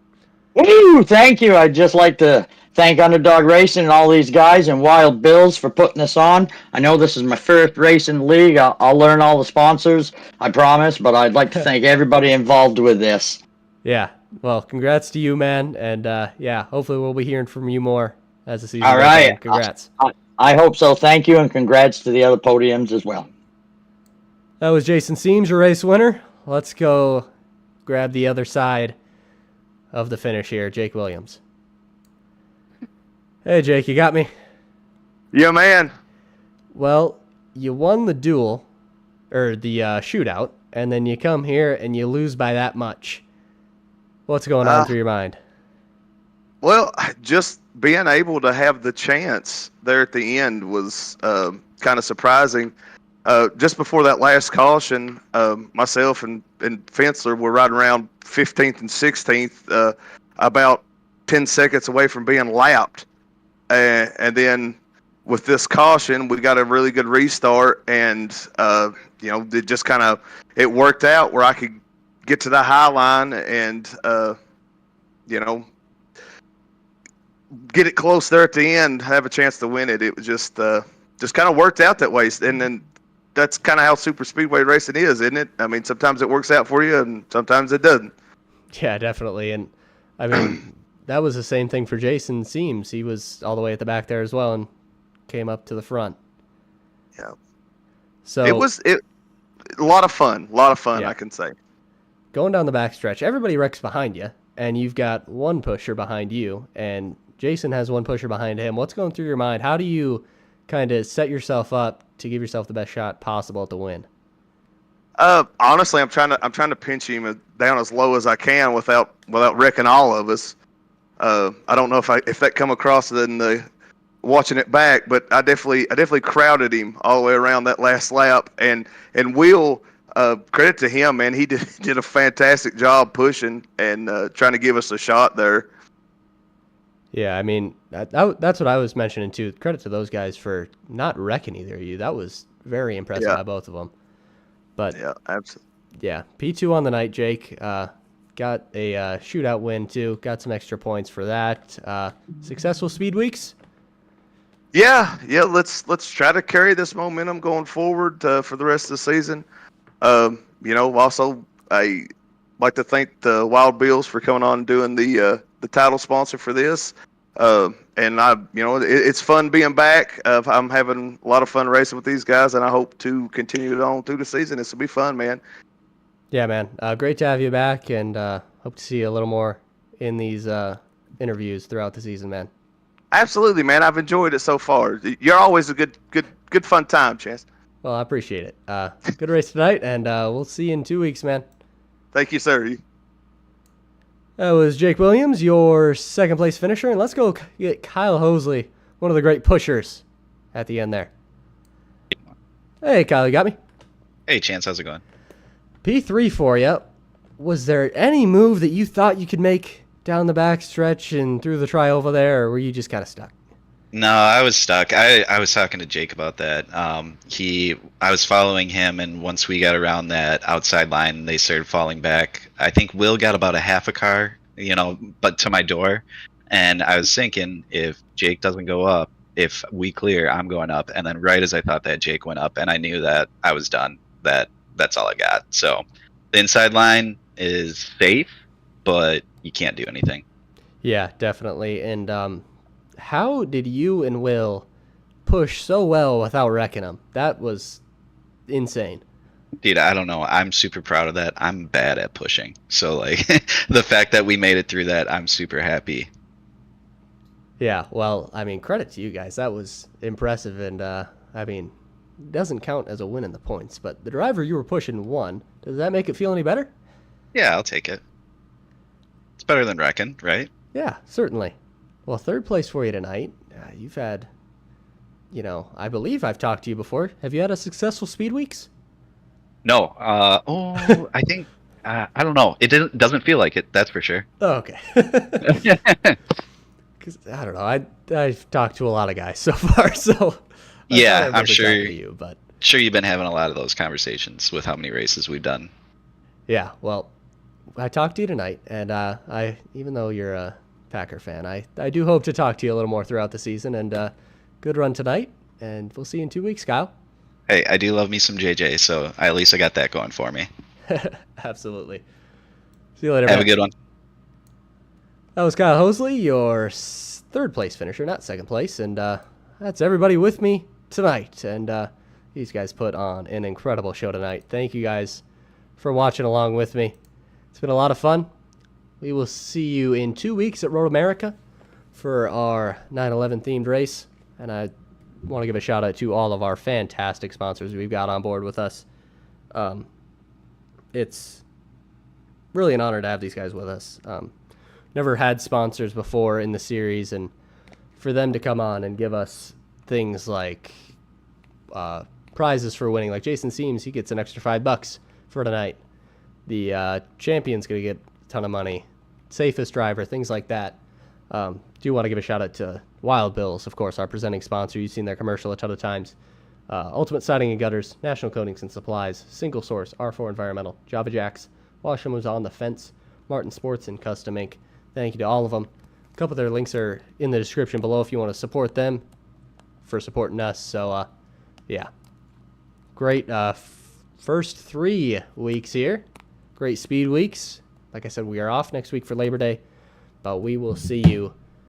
Woo! Thank you. I'd just like to thank Underdog Racing and all these guys and Wild Bills for putting this on. I know this is my first race in the league. I'll learn all the sponsors, I promise, but I'd like to thank everybody involved with this. Yeah, well, congrats to you, man. And yeah, hopefully we'll be hearing from you more as the season All goes right. on. Congrats. I hope so. Thank you, and congrats to the other podiums as well. That was Jason Seams, your race winner. Let's go grab the other side of the finish here, Jake Williams. Hey, Jake, you got me? Yeah, man. Well, you won the duel, or the shootout, and then you come here and you lose by that much. What's going on through your mind? Well, just being able to have the chance there at the end was kind of surprising. Just before that last caution, myself and Fensler were right around 15th and 16th, about 10 seconds away from being lapped. And then with this caution, we got a really good restart, and it just it worked out where I could get to the high line and get it close there at the end, have a chance to win it. It was just kind of worked out that way, and then that's kind of how super speedway racing is, isn't it? I mean, sometimes it works out for you, and sometimes it doesn't. Yeah, definitely. And I mean, that was the same thing for Jason Seams. He was all the way at the back there as well and came up to the front. Yeah. So it was a lot of fun. Yeah. I can say. Going down the backstretch, everybody wrecks behind you, and you've got one pusher behind you, and Jason has one pusher behind him. What's going through your mind? How do you kind of set yourself up to give yourself the best shot possible at the win? Honestly, I'm trying to pinch him down as low as I can without wrecking all of us. I don't know if that come across in the watching it back, but I definitely crowded him all the way around that last lap, and Will, credit to him, man, he did a fantastic job pushing and trying to give us a shot there. Yeah, I mean, that's what I was mentioning too. Credit to those guys for not wrecking either of you. That was very impressive by both of them. But yeah, absolutely. Yeah, P2 on the night, Jake. Got a shootout win too. Got some extra points for that. Successful speed weeks. Yeah. Let's try to carry this momentum going forward for the rest of the season. Also I like to thank the Wild Bills for coming on and doing the title sponsor for this. And it's fun being back. I'm having a lot of fun racing with these guys, and I hope to continue it on through the season. This will be fun, man. Yeah, man. Great to have you back, and hope to see you a little more in these interviews throughout the season, man. Absolutely, man. I've enjoyed it so far. You're always a good fun time, Chance. Well, I appreciate it. Good race tonight, and we'll see you in 2 weeks, man. Thank you, sir. That was Jake Williams, your second place finisher, and let's go get Kyle Hosley, one of the great pushers at the end there. Hey, Kyle, you got me? Hey, Chance, how's it going? P3 for you. Was there any move that you thought you could make down the back stretch and through the try over there, or were you just kind of stuck? No, I was stuck. I was talking to Jake about that. I was following him, and once we got around that outside line, they started falling back. I think Will got about a half a car, but to my door. And I was thinking, if Jake doesn't go up, if we clear, I'm going up. And then right as I thought that, Jake went up, and I knew that I was done. That's all I got. So the inside line is safe, but you can't do anything. Yeah, definitely. And how did you and Will push so well without wrecking them? That was insane. Dude, I don't know. I'm super proud of that. I'm bad at pushing. So, like, the fact that we made it through that, I'm super happy. Yeah, well, I mean, credit to you guys. That was impressive, and I mean, it doesn't count as a win in the points, but the driver you were pushing won. Does that make it feel any better? Yeah, I'll take it. It's better than wrecking, right? Yeah, certainly. Well, third place for you tonight. You've had, I believe I've talked to you before. Have you had a successful speed weeks? No. I think I don't know. It doesn't feel like it. That's for sure. Oh, okay. Because I don't know. I've talked to a lot of guys so far, so Yeah, I'm sure. sure. To you, but Sure, you've been having a lot of those conversations with how many races we've done. yeah. Well, I talked to you tonight, and I even though you're a Packer fan, I do hope to talk to you a little more throughout the season. And good run tonight, and we'll see you in 2 weeks, Kyle. Hey, I do love me some JJ, so at least I got that going for me. Absolutely. See you later. Have man. a good one. That was Kyle Hosley, your third place finisher, not second place. And that's everybody with me tonight. And these guys put on an incredible show tonight. Thank you guys for watching along with me. It's been a lot of fun. We will see you in 2 weeks at Road America for our 9/11 themed race. And I want to give a shout out to all of our fantastic sponsors we've got on board with us. It's really an honor to have these guys with us. Never had sponsors before in the series, and for them to come on and give us things like prizes for winning, like Jason Seams, he gets an extra $5 for tonight. The champion's gonna get a ton of money. Safest driver, things like that. Do want to give a shout out to Wild Bills, of course, our presenting sponsor. You've seen their commercial a ton of times. Ultimate Siding and Gutters, National Coatings and Supplies, Single Source, R4 Environmental, Java Jacks, Washington was on the fence, Martin Sports, and Custom Ink. Thank you to all of them. A couple of their links are in the description below if you want to support them for supporting us. So, yeah. Great first 3 weeks here. Great speed weeks. Like I said, we are off next week for Labor Day, but we will see you